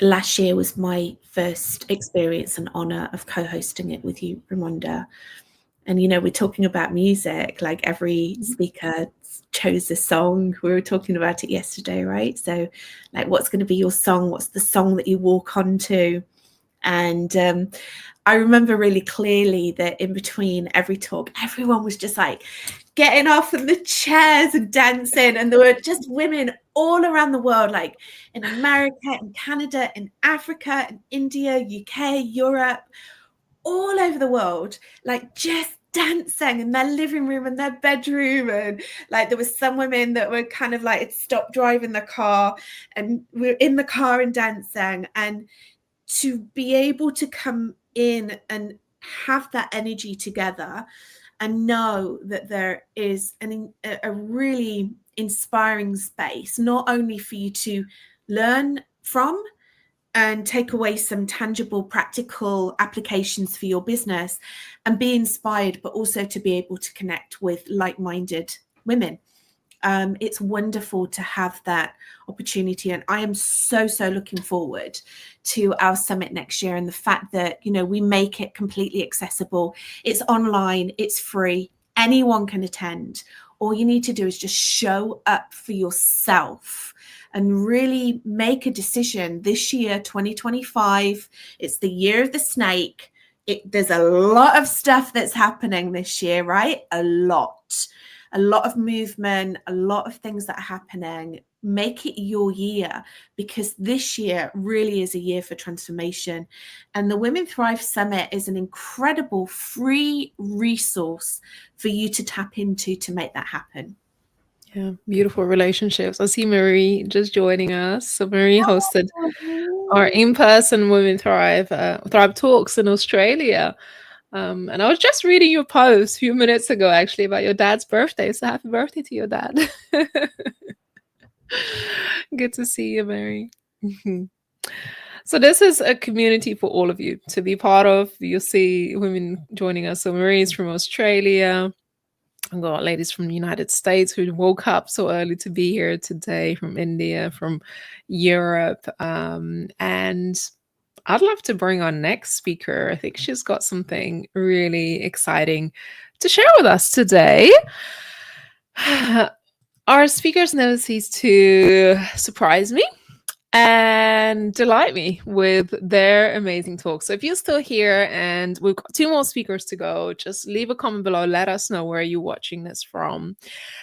B: last year was my first experience and honor of co-hosting it with you, Raimonda. And, you know, we're talking about music, like every speaker chose a song. We were talking about it yesterday, right? So like, what's going to be your song? What's the song that you walk onto? And I remember really clearly that in between every talk, everyone was just like getting off of the chairs and dancing. And there were just women all around the world, like in America, in Canada, in Africa, in India, UK, Europe, all over the world, like just dancing in their living room and their bedroom. And like there was some women that were kind of like, it stopped driving the car and we're in the car and dancing. And to be able to come in and have that energy together and know that there is a really inspiring space, not only for you to learn from and take away some tangible, practical applications for your business and be inspired, but also to be able to connect with like-minded women. It's wonderful to have that opportunity. And I am so looking forward to our summit next year, and the fact that, you know, we make it completely accessible. It's online, it's free, anyone can attend. All you need to do is just show up for yourself and really make a decision. This year, 2025, it's the year of the snake. There's a lot of stuff that's happening this year, right? A lot of movement, a lot of things that are happening. Make it your year, because this year really is a year for transformation. And the Women Thrive Summit is an incredible free resource for you to tap into to make that happen.
D: Yeah, beautiful relationships. I see Marie just joining us. So Marie hosted our in-person Women Thrive talks in Australia. And I was just reading your post a few minutes ago, actually, about your dad's birthday. So happy birthday to your dad. Good to see you, Mary. So this is a community for all of you to be part of. You'll see women joining us. So Marie is from Australia. I've got ladies from the United States who woke up so early to be here today, from India, from Europe. And I'd love to bring our next speaker. I think she's got something really exciting to share with us today. Our speakers never cease to surprise me and delight me with their amazing talk. So if you're still here and we've got 2 more speakers to go, just leave a comment below. Let us know where you're watching this from.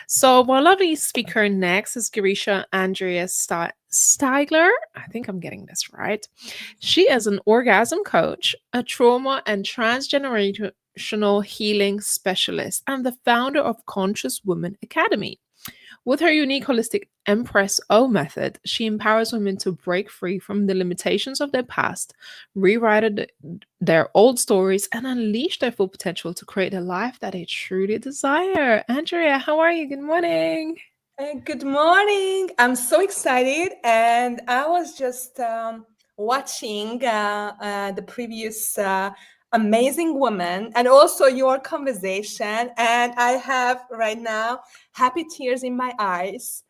D: So my lovely speaker next is Garisha Andrea Steigler. I think I'm getting this right. She is an orgasm coach, a trauma and transgenerational healing specialist, and the founder of Conscious Woman Academy. With her unique holistic Empress O method, she empowers women to break free from the limitations of their past, rewrite their old stories, and unleash their full potential to create a life that they truly desire. Andrea, how are you? Good morning.
F: Good morning. I'm so excited. And I was just watching the previous amazing woman and also your conversation. And I have right now happy tears in my eyes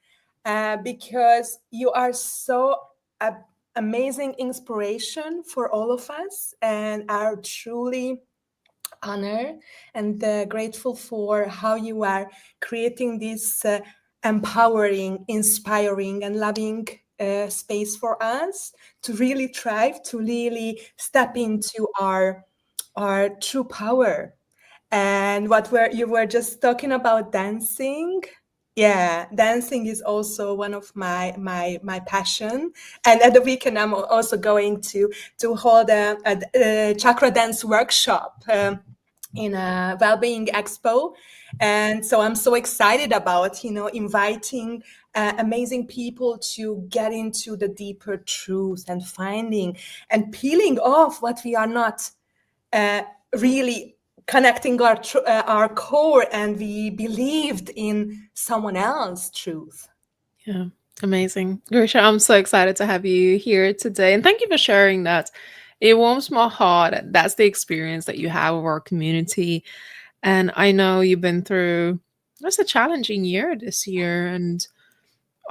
F: because you are so amazing inspiration for all of us, and are truly honored and grateful for how you are creating this empowering, inspiring, and loving space for us to really thrive, to really step into our true power. And you were just talking about dancing. Yeah, dancing is also one of my passion. And at the weekend, I'm also going to hold a chakra dance workshop in a Wellbeing Expo. And so I'm so excited about, inviting amazing people to get into the deeper truth and finding and peeling off what we are not really connecting our core, and we believed in someone else's truth.
D: Yeah, amazing. Grisha, I'm so excited to have you here today. And thank you for sharing that. It warms my heart. That's the experience that you have with our community. And I know you've been through, that's a challenging year this year. And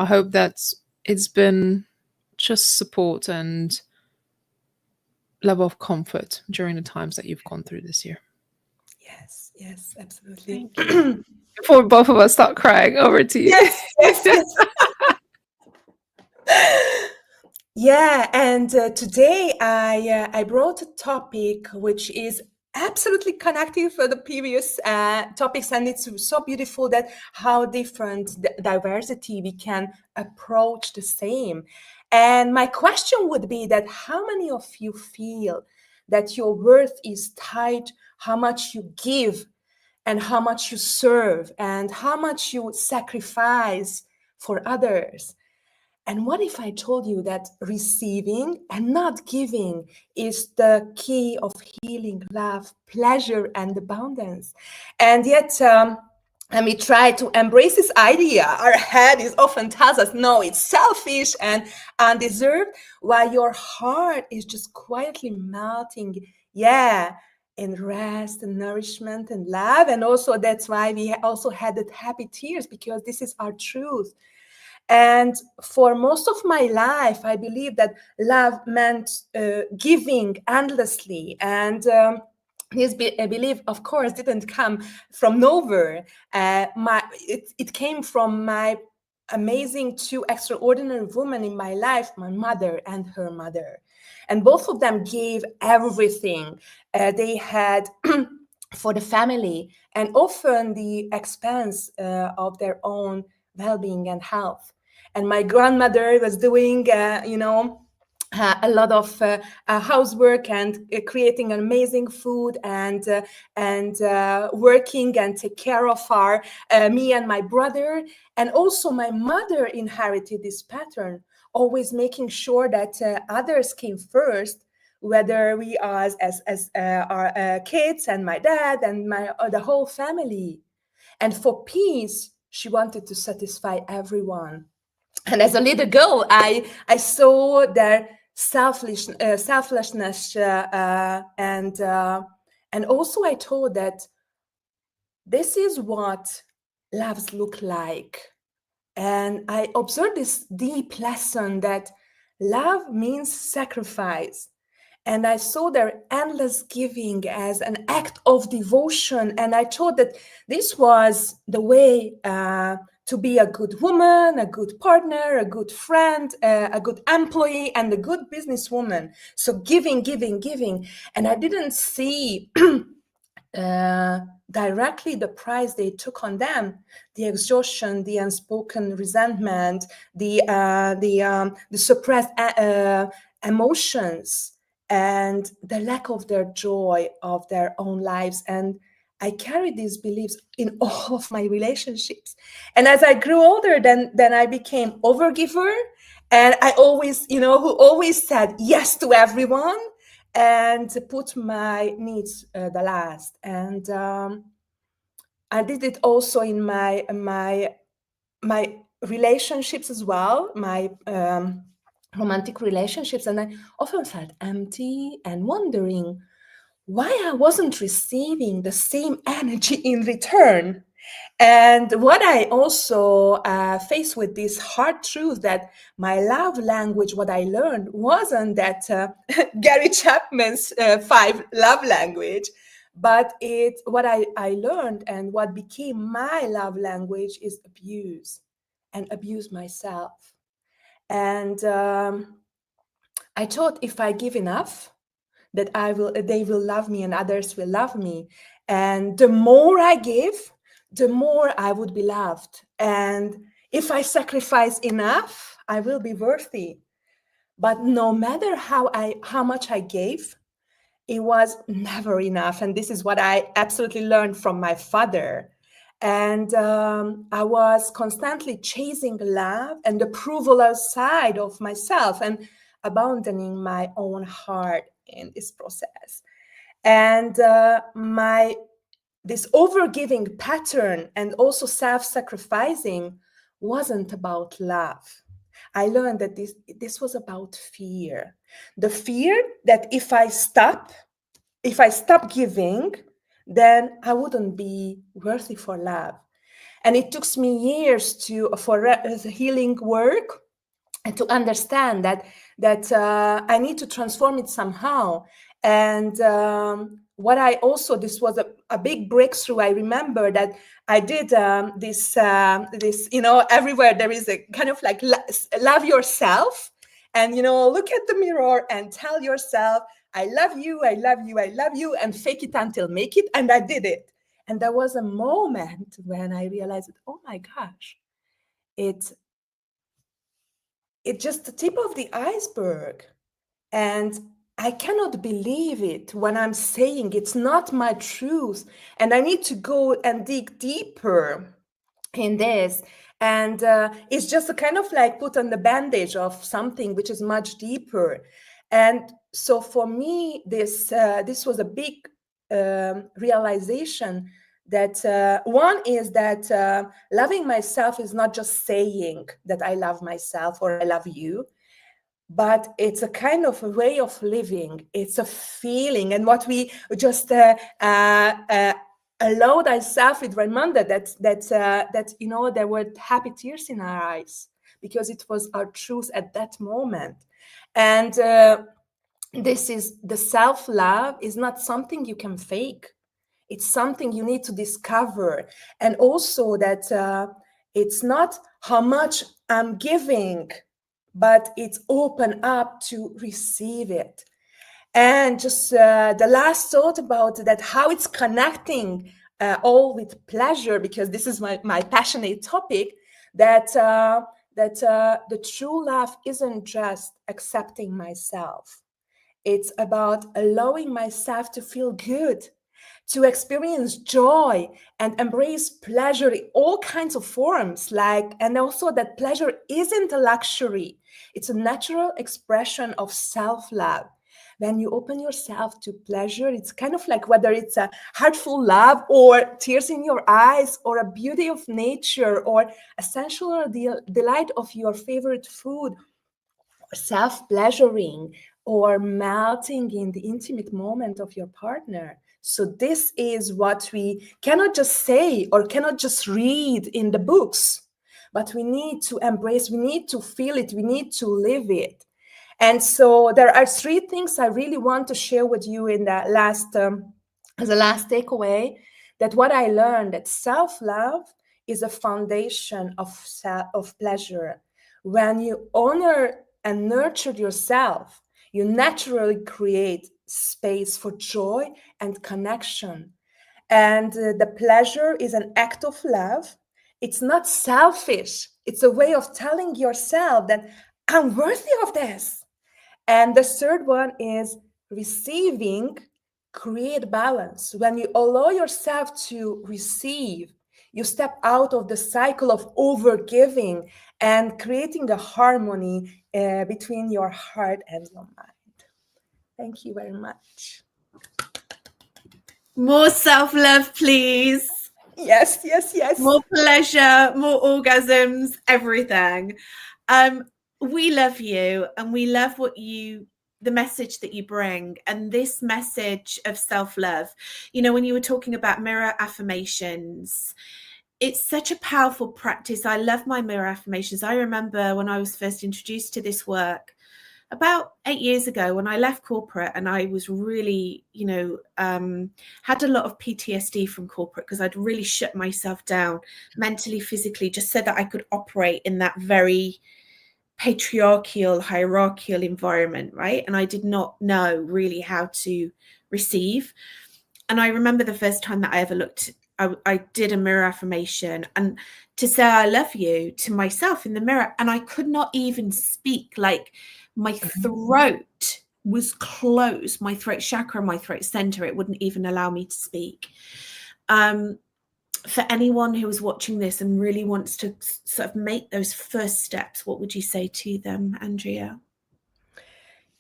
D: I hope that it's been just support and level of comfort during the times that you've gone through this year.
F: Yes, absolutely.
D: Before both of us start crying, over to you.
F: Yes. Yeah, and today I brought a topic which is absolutely connected for the previous topics, and it's so beautiful that how different diversity we can approach the same. And my question would be that how many of you feel that your worth is tied how much you give and how much you serve and how much you sacrifice for others? And what if I told you that receiving and not giving is the key of healing, love, pleasure, and abundance? And yet, and we try to embrace this idea. Our head is often tells us, no, it's selfish and undeserved, while your heart is just quietly melting, yeah, in rest and nourishment and love. And also that's why we also had that happy tears, because this is our truth. And for most of my life, I believe that love meant giving endlessly. And this belief, of course, didn't come from nowhere. It came from my amazing two extraordinary women in my life, my mother and her mother. And both of them gave everything they had for the family, and often the expense of their own well-being and health. And my grandmother was doing, a lot of housework and creating amazing food and working and take care of our me and my brother. And also my mother inherited this pattern, always making sure that others came first, whether we are as our kids and my dad and the whole family. And for peace, she wanted to satisfy everyone. And as a little girl, I saw their selflessness, and also I thought that this is what loves look like. And I observed this deep lesson that love means sacrifice. And I saw their endless giving as an act of devotion. And I thought that this was the way to be a good woman, a good partner, a good friend, a good employee, and a good businesswoman. So giving, giving, giving. And I didn't see directly the price they took on them, the exhaustion, the unspoken resentment, the suppressed emotions, and the lack of their joy of their own lives. And I carried these beliefs in all of my relationships. And as I grew older, then I became overgiver. And I always, who always said yes to everyone and put my needs the last. And I did it also in my relationships as well, my romantic relationships. And I often felt empty and wondering why I wasn't receiving the same energy in return. And what I also faced with this hard truth that my love language, what I learned, wasn't that Gary Chapman's 5 love language, but what I learned and what became my love language is abuse, and abuse myself. And I thought if I give enough, that they will love me and others will love me. And the more I give, the more I would be loved. And if I sacrifice enough, I will be worthy. But no matter how much I gave, it was never enough. And this is what I absolutely learned from my father. And I was constantly chasing love and approval outside of myself and abandoning my own heart in this process. And this overgiving pattern and also self-sacrificing wasn't about love. I learned that this was about fear. The fear that if I stop giving, then I wouldn't be worthy for love. And it took me years for healing work and to understand that I need to transform it somehow. And this was a big breakthrough. I remember that I did this, everywhere there is a kind of like love yourself. and look at the mirror and tell yourself, I love you, I love you, I love you, and fake it until make it. And I did it. And there was a moment when I realized, oh my gosh, it's just the tip of the iceberg. And I cannot believe it when I'm saying it's not my truth. And I need to go and dig deeper in this. And it's just a kind of like put on the bandage of something which is much deeper. And so for me, this was a big realization that one is that loving myself is not just saying that I love myself or I love you, but it's a kind of a way of living. It's a feeling. And what we just allowed ourselves with Raimunda, that there were happy tears in our eyes because it was our truth at that moment. And this is the self-love is not something you can fake. It's something you need to discover. And also that it's not how much I'm giving, but it's open up to receive it. And just the last thought about that, how it's connecting all with pleasure, because this is my passionate topic, that the true love isn't just accepting myself. It's about allowing myself to feel good, to experience joy and embrace pleasure in all kinds of forms, and also that pleasure isn't a luxury. It's a natural expression of self-love. When you open yourself to pleasure, it's kind of like whether it's a heartful love or tears in your eyes or a beauty of nature or a sensual delight of your favorite food, or self-pleasuring or melting in the intimate moment of your partner. So this is what we cannot just say or cannot just read in the books, but we need to embrace, we need to feel it, we need to live it. And so there are three things I really want to share with you in that last, as a last takeaway, that what I learned, that self-love is a foundation of pleasure. When you honor and nurture yourself, you naturally create space for joy and connection. And the pleasure is an act of love. It's not selfish. It's a way of telling yourself that I'm worthy of this. And the third one is receiving, create balance. When you allow yourself to receive, you step out of the cycle of overgiving and creating a harmony between your heart and your mind. Thank you very much.
B: More self-love, please.
F: Yes, yes, yes.
B: More pleasure, more orgasms, everything. We love you, and we love the message that you bring, and this message of self-love. When you were talking about mirror affirmations, it's such a powerful practice. I love my mirror affirmations. I remember when I was first introduced to this work about 8 years ago, when I left corporate, and I was really, had a lot of PTSD from corporate because I'd really shut myself down mentally, physically, just so that I could operate in that very patriarchal, hierarchical environment, right? And I did not know really how to receive. And I remember the first time that I ever I did a mirror affirmation, and to say I love you to myself in the mirror, and I could not even speak. Like, my throat was closed, my throat chakra, my throat center, it wouldn't even allow me to speak. For anyone who is watching this and really wants to sort of make those first steps, what would you say to them, Andrea?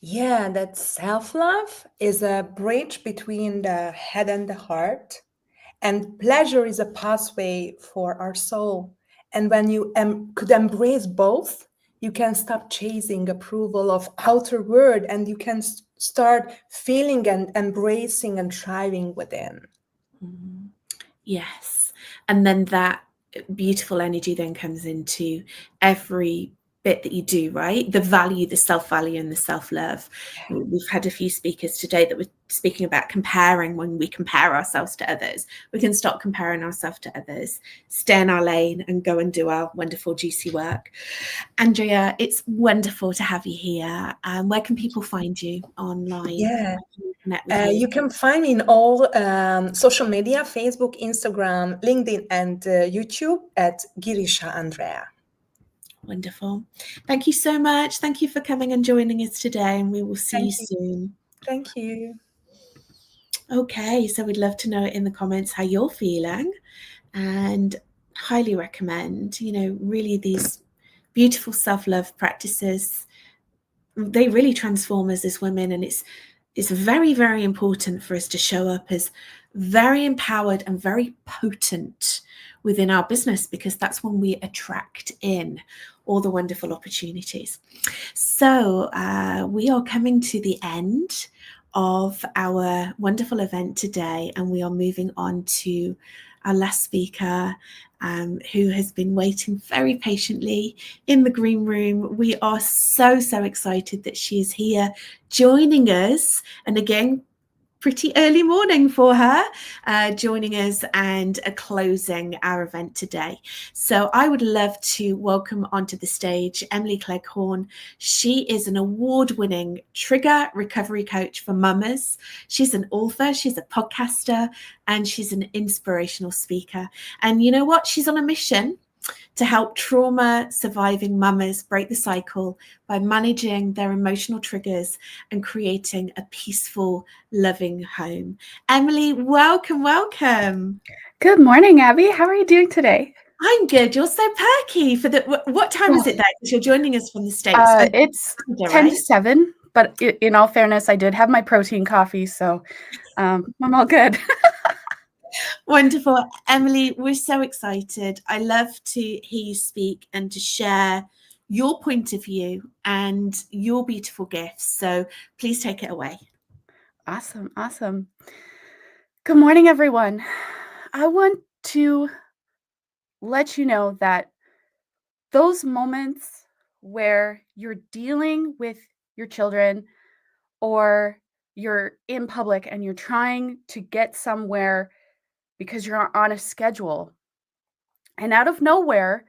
F: Yeah, that self-love is a bridge between the head and the heart. And pleasure is a pathway for our soul. And when you could embrace both, you can stop chasing approval of outer world, and you can start feeling and embracing and thriving within.
B: Mm-hmm. Yes. And then that beautiful energy then comes into every bit that you do, right? The value, the self-value and the self-love. We've had a few speakers today that were speaking about comparing. When we compare ourselves to others, we can stop comparing ourselves to others, stay in our lane and go and do our wonderful, juicy work. Andrea, it's wonderful to have you here. Where can people find you online?
F: Yeah.
B: Connect with you?
F: You can find me in all social media, Facebook, Instagram, LinkedIn, and YouTube at Girisha Andrea.
B: Wonderful. Thank you so much. Thank you for coming and joining us today, and we will see you soon.
F: Thank you.
B: Okay, so we'd love to know in the comments how you're feeling, and highly recommend, really these beautiful self-love practices. They really transform us as women, and it's very, very important for us to show up as very empowered and very potent within our business, because that's when we attract in all the wonderful opportunities. So we are coming to the end of our wonderful event today, and we are moving on to our last speaker, who has been waiting very patiently in the green room. We are so excited that she is here joining us, and again, pretty early morning for her, joining us and closing our event today. So I would love to welcome onto the stage Emily Cleghorn. She is an award-winning trigger recovery coach for mamas. She's an author, she's a podcaster, and she's an inspirational speaker. And you know what? She's on a mission to help trauma surviving mamas break the cycle by managing their emotional triggers and creating a peaceful, loving home. Emily, welcome.
G: Good morning, Abby. How are you doing today?
B: I'm good. You're so perky. What time is it there? Because you're joining us from the States.
G: It's 10 to 7, but in all fairness, I did have my protein coffee, so I'm all good.
B: Wonderful. Emily, we're so excited. I love to hear you speak and to share your point of view and your beautiful gifts. So please take it away.
G: Awesome. Good morning, everyone. I want to let you know that those moments where you're dealing with your children, or you're in public and you're trying to get somewhere because you're on a schedule, and out of nowhere,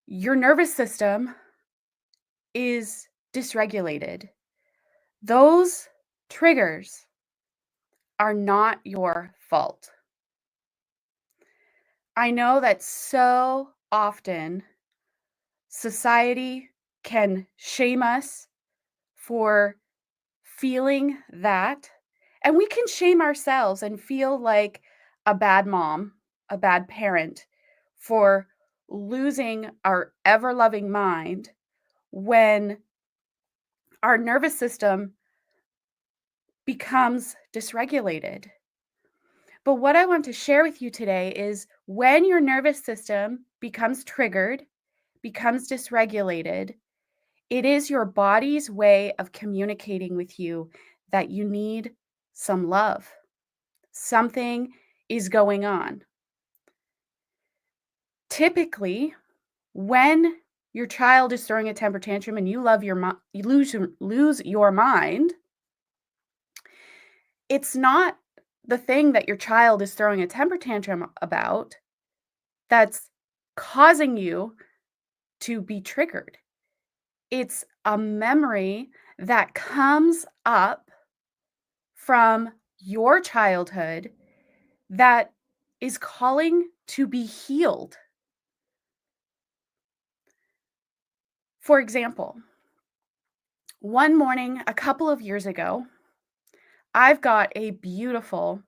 G: your nervous system is dysregulated. Those triggers are not your fault. I know that so often society can shame us for feeling that, and we can shame ourselves and feel like a bad mom, a bad parent, for losing our ever-loving mind when our nervous system becomes dysregulated. But what I want to share with you today is when your nervous system becomes triggered, becomes dysregulated, it is your body's way of communicating with you that you need some love. Something is going on. Typically, when your child is throwing a temper tantrum and you lose your mind, it's not the thing that your child is throwing a temper tantrum about that's causing you to be triggered. It's a memory that comes up from your childhood that is calling to be healed. For example, one morning a couple of years ago, I've got a beautiful,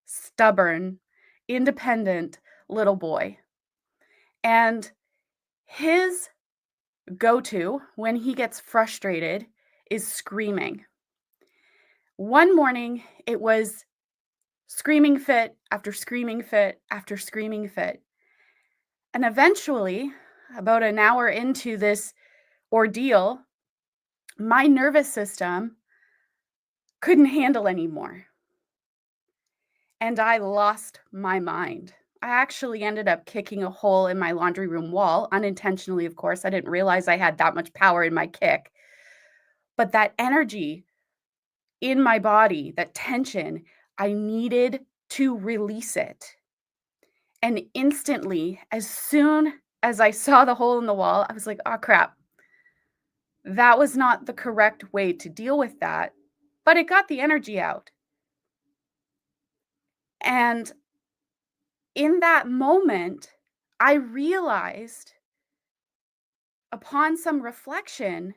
G: stubborn, independent little boy. And his go-to when he gets frustrated is screaming. One morning, it was screaming fit after screaming fit after screaming fit. And eventually, about an hour into this ordeal, my nervous system couldn't handle anymore. And I lost my mind. I actually ended up kicking a hole in my laundry room wall, unintentionally, of course. I didn't realize I had that much power in my kick. But that energy in my body, that tension, I needed to release it. And instantly, as soon as I saw the hole in the wall, I was like, oh crap. That was not the correct way to deal with that, but it got the energy out. And in that moment, I realized upon some reflection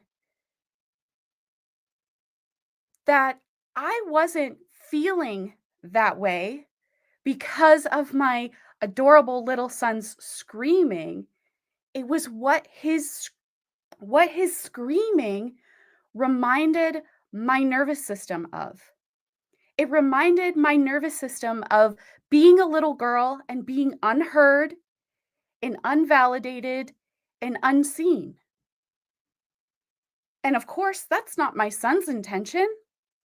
G: that I wasn't feeling that way because of my adorable little son's screaming. It was what his screaming reminded my nervous system of. It reminded my nervous system of being a little girl and being unheard and unvalidated and unseen. And of course, that's not my son's intention.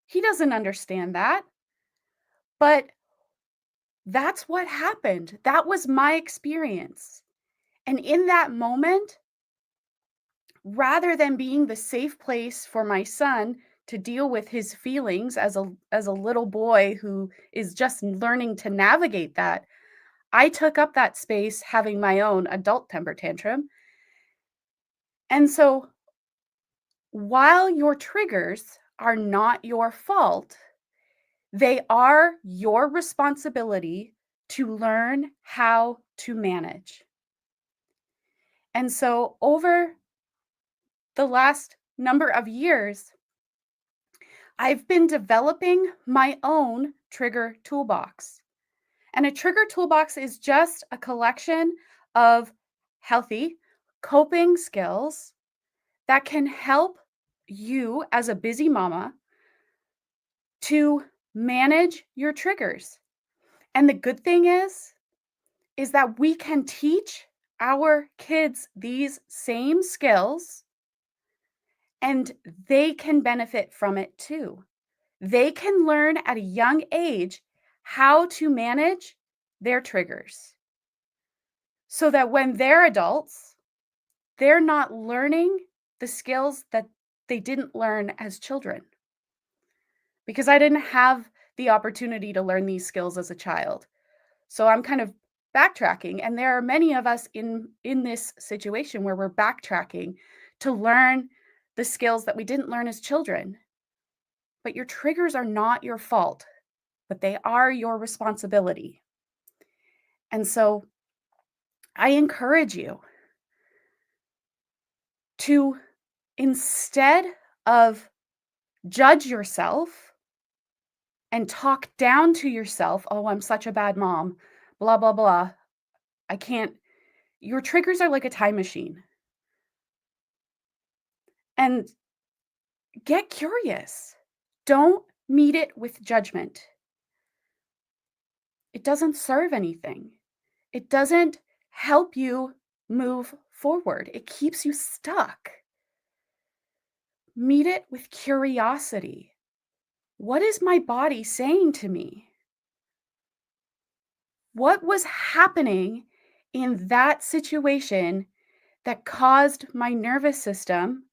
G: He doesn't understand that. But that's what happened. That was my experience. And in that moment, rather than being the safe place for my son to deal with his feelings as a little boy who is just learning to navigate that, I took up that space having my own adult temper tantrum. And so while your triggers are not your fault, they are your responsibility to learn how to manage. And so over the last number of years, I've been developing my own trigger toolbox. And a trigger toolbox is just a collection of healthy coping skills that can help you as a busy mama to manage your triggers. And the good thing is that we can teach our kids these same skills and they can benefit from it too. They can learn at a young age how to manage their triggers so that when they're adults, they're not learning the skills that they didn't learn as children. Because I didn't have the opportunity to learn these skills as a child. So I'm kind of backtracking. And there are many of us in this situation where we're backtracking to learn the skills that we didn't learn as children. But your triggers are not your fault, but they are your responsibility. And so I encourage you to, instead of judge yourself and talk down to yourself, oh, I'm such a bad mom, blah, blah, blah. I can't. Your triggers are like a time machine. And get curious. Don't meet it with judgment. It doesn't serve anything. It doesn't help you move forward. It keeps you stuck. Meet it with curiosity. What is my body saying to me? What was happening in that situation that caused my nervous system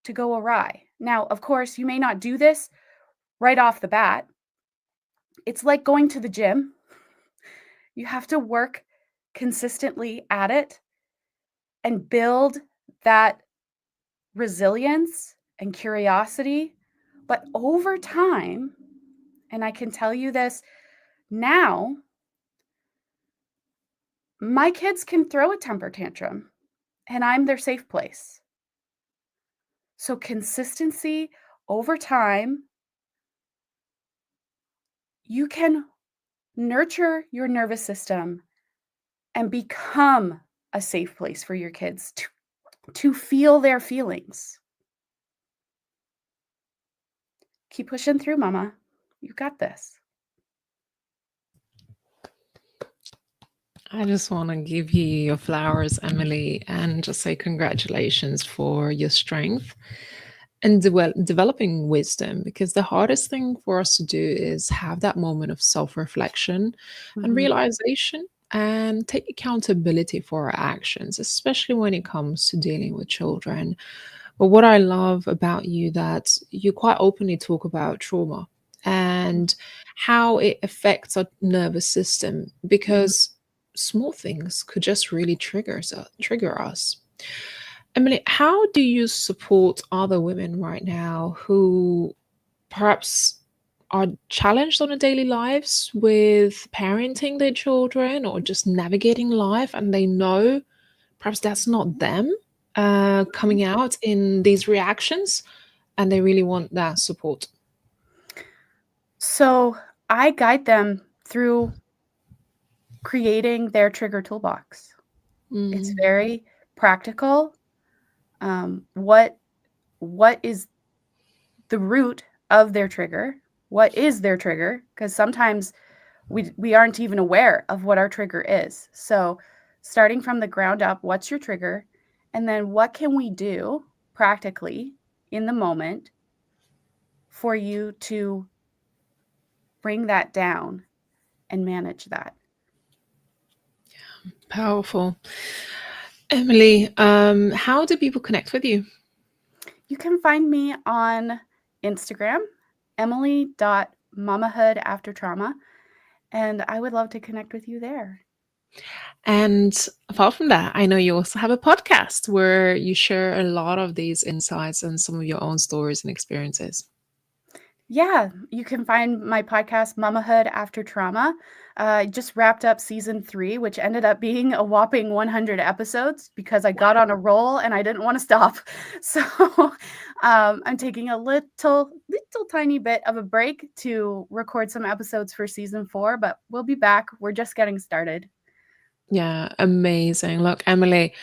G: to go awry? Now, of course, you may not do this right off the bat. It's like going to the gym. You have to work consistently at it and build that resilience and curiosity. But over time, and I can tell you this now, my kids can throw a temper tantrum and I'm their safe place. So consistency over time, you can nurture your nervous system and become a safe place for your kids to feel their feelings. Keep pushing through, Mama. You got this.
D: I just want to give you your flowers, Emily, and just say congratulations for your strength and developing wisdom, because the hardest thing for us to do is have that moment of self-reflection and realization and take accountability for our actions, especially when it comes to dealing with children. But what I love about you that you quite openly talk about trauma and how it affects our nervous system, because small things could just really trigger us. Emily, how do you support other women right now who perhaps are challenged on a daily lives with parenting their children or just navigating life, and they know perhaps that's not them coming out in these reactions, and they really want that support?
G: So I guide them through creating their trigger toolbox. It's
D: Mm,
G: very practical. What is the root of their trigger? What is their trigger? Because sometimes we aren't even aware of what our trigger is. So starting from the ground up, what's your trigger? And then what can we do practically in the moment for you to bring that down and manage that?
D: powerful. Emily, how do people connect with you?
G: You can find me on Instagram, emily.mamahoodaftertrauma, and I would love to connect with you there.
D: And apart from that, I know you also have a podcast where you share a lot of these insights and some of your own stories and experiences.
G: Yeah, you can find my podcast, Mamahood After Trauma. I just wrapped up season 3, which ended up being a whopping 100 episodes because I got on a roll and I didn't want to stop. So I'm taking a little tiny bit of a break to record some episodes for season 4, but we'll be back. We're just getting started.
D: Yeah, amazing. Look, Emily,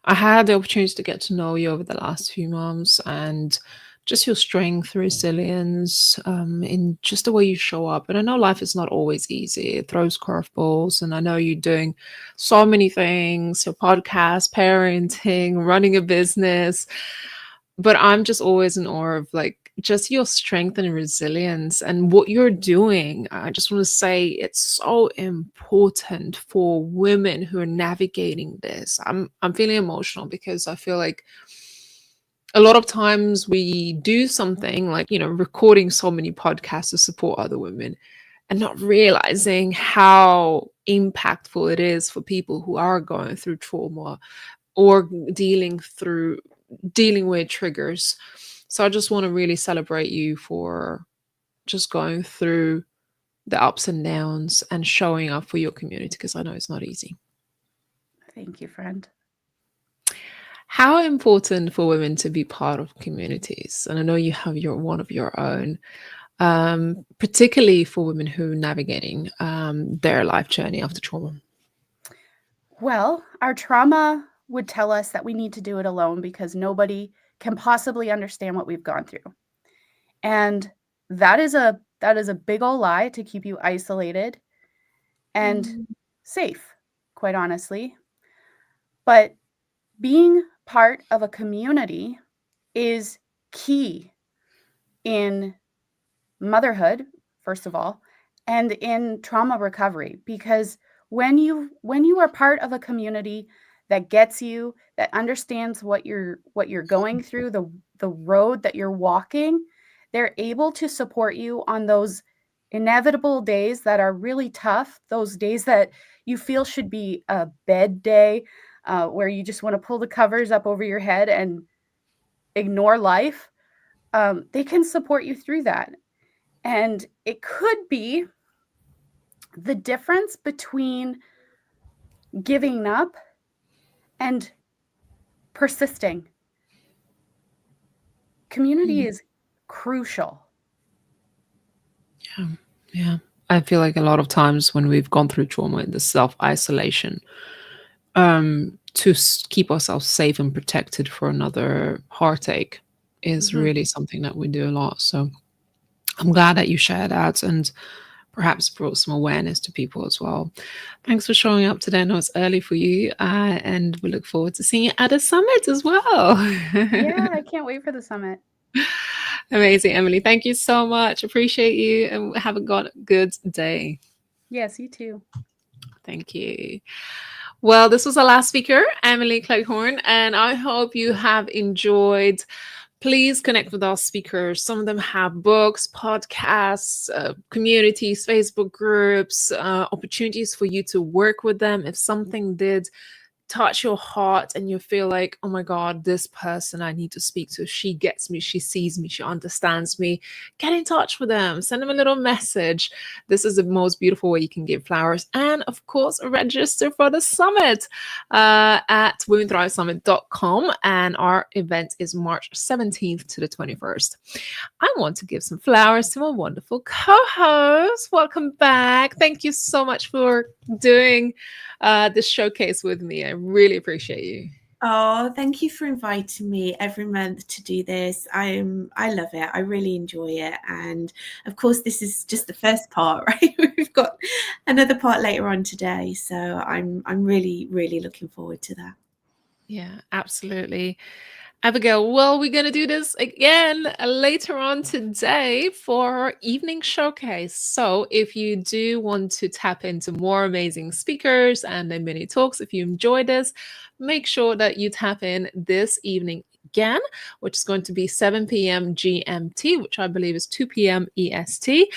D: I had the opportunity to get to know you over the last few months, and just your strength, resilience, in just the way you show up. And I know life is not always easy. It throws curveballs. And I know you're doing so many things, your podcast, parenting, running a business. But I'm just always in awe of like just your strength and resilience and what you're doing. I just want to say it's so important for women who are navigating this. I'm feeling emotional because I feel like a lot of times we do something like, recording so many podcasts to support other women and not realizing how impactful it is for people who are going through trauma or dealing with triggers. So I just want to really celebrate you for just going through the ups and downs and showing up for your community, because I know it's not easy.
G: Thank you, friend.
D: How important for women to be part of communities? And I know you have one of your own, particularly for women who are navigating their life journey after trauma.
G: Well, our trauma would tell us that we need to do it alone because nobody can possibly understand what we've gone through. And that is a big old lie to keep you isolated and safe, quite honestly. But being part of a community is key in motherhood, first of all, and in trauma recovery, because when you are part of a community that gets you, that understands what you're going through, the road that you're walking, they're able to support you on those inevitable days that are really tough, those days that you feel should be a bed day, where you just want to pull the covers up over your head and ignore life. They can support you through that. And it could be the difference between giving up and persisting. Community is crucial.
D: Yeah. I feel like a lot of times when we've gone through trauma, the self-isolation, to keep ourselves safe and protected for another heartache is really something that we do a lot. So I'm glad that you shared that and perhaps brought some awareness to people as well. Thanks for showing up today. I know it's early for you, and we look forward to seeing you at a summit as well.
G: Yeah, I can't wait for the summit.
D: Amazing, Emily. Thank you so much. Appreciate you, and have a good day.
G: Yes, you too.
D: Thank you. Well, this was our last speaker, Emily Cleghorn, and I hope you have enjoyed. Please connect with our speakers. Some of them have books, podcasts, communities, Facebook groups, opportunities for you to work with them. If something did touch your heart and you feel like, oh my God, this person I need to speak to, she gets me, she sees me, she understands me, get in touch with them, send them a little message. This is the most beautiful way you can give flowers. And of course, register for the summit at womenthrivesummit.com. And our event is March 17th to the 21st. I want to give some flowers to my wonderful co-host. Welcome back. Thank you so much for doing this showcase with me. I really appreciate you.
B: Oh, thank you for inviting me every month to do this. I love it. I really enjoy it. And of course, this is just the first part, right? We've got another part later on today. So I'm really, really looking forward to that.
D: Yeah, absolutely. Abigail, well, we're going to do this again later on today for our evening showcase. So if you do want to tap into more amazing speakers and their mini talks, if you enjoy this, make sure that you tap in this evening again, which is going to be 7 p.m. GMT, which I believe is 2 p.m. EST,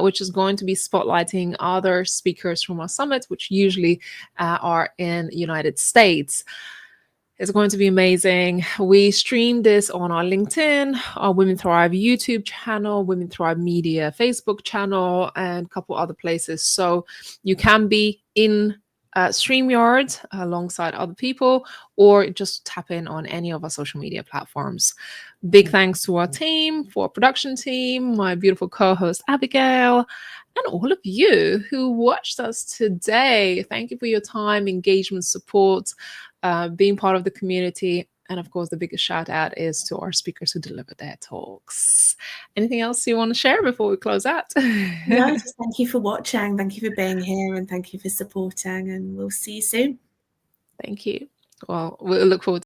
D: which is going to be spotlighting other speakers from our summit, which usually are in the United States. It's going to be amazing. We stream this on our LinkedIn, our Women Thrive YouTube channel, Women Thrive Media Facebook channel, and a couple other places. So you can be in StreamYard alongside other people, or just tap in on any of our social media platforms. Big thanks to our team, for our production team, my beautiful co-host Abigail, and all of you who watched us today. Thank you for your time, engagement, support, being part of the community. And of course, the biggest shout out is to our speakers who delivered their talks. Anything else you want to share before we close out?
B: No, just thank you for watching. Thank you for being here, and thank you for supporting. And we'll see you soon.
D: Thank you. Well, we'll look forward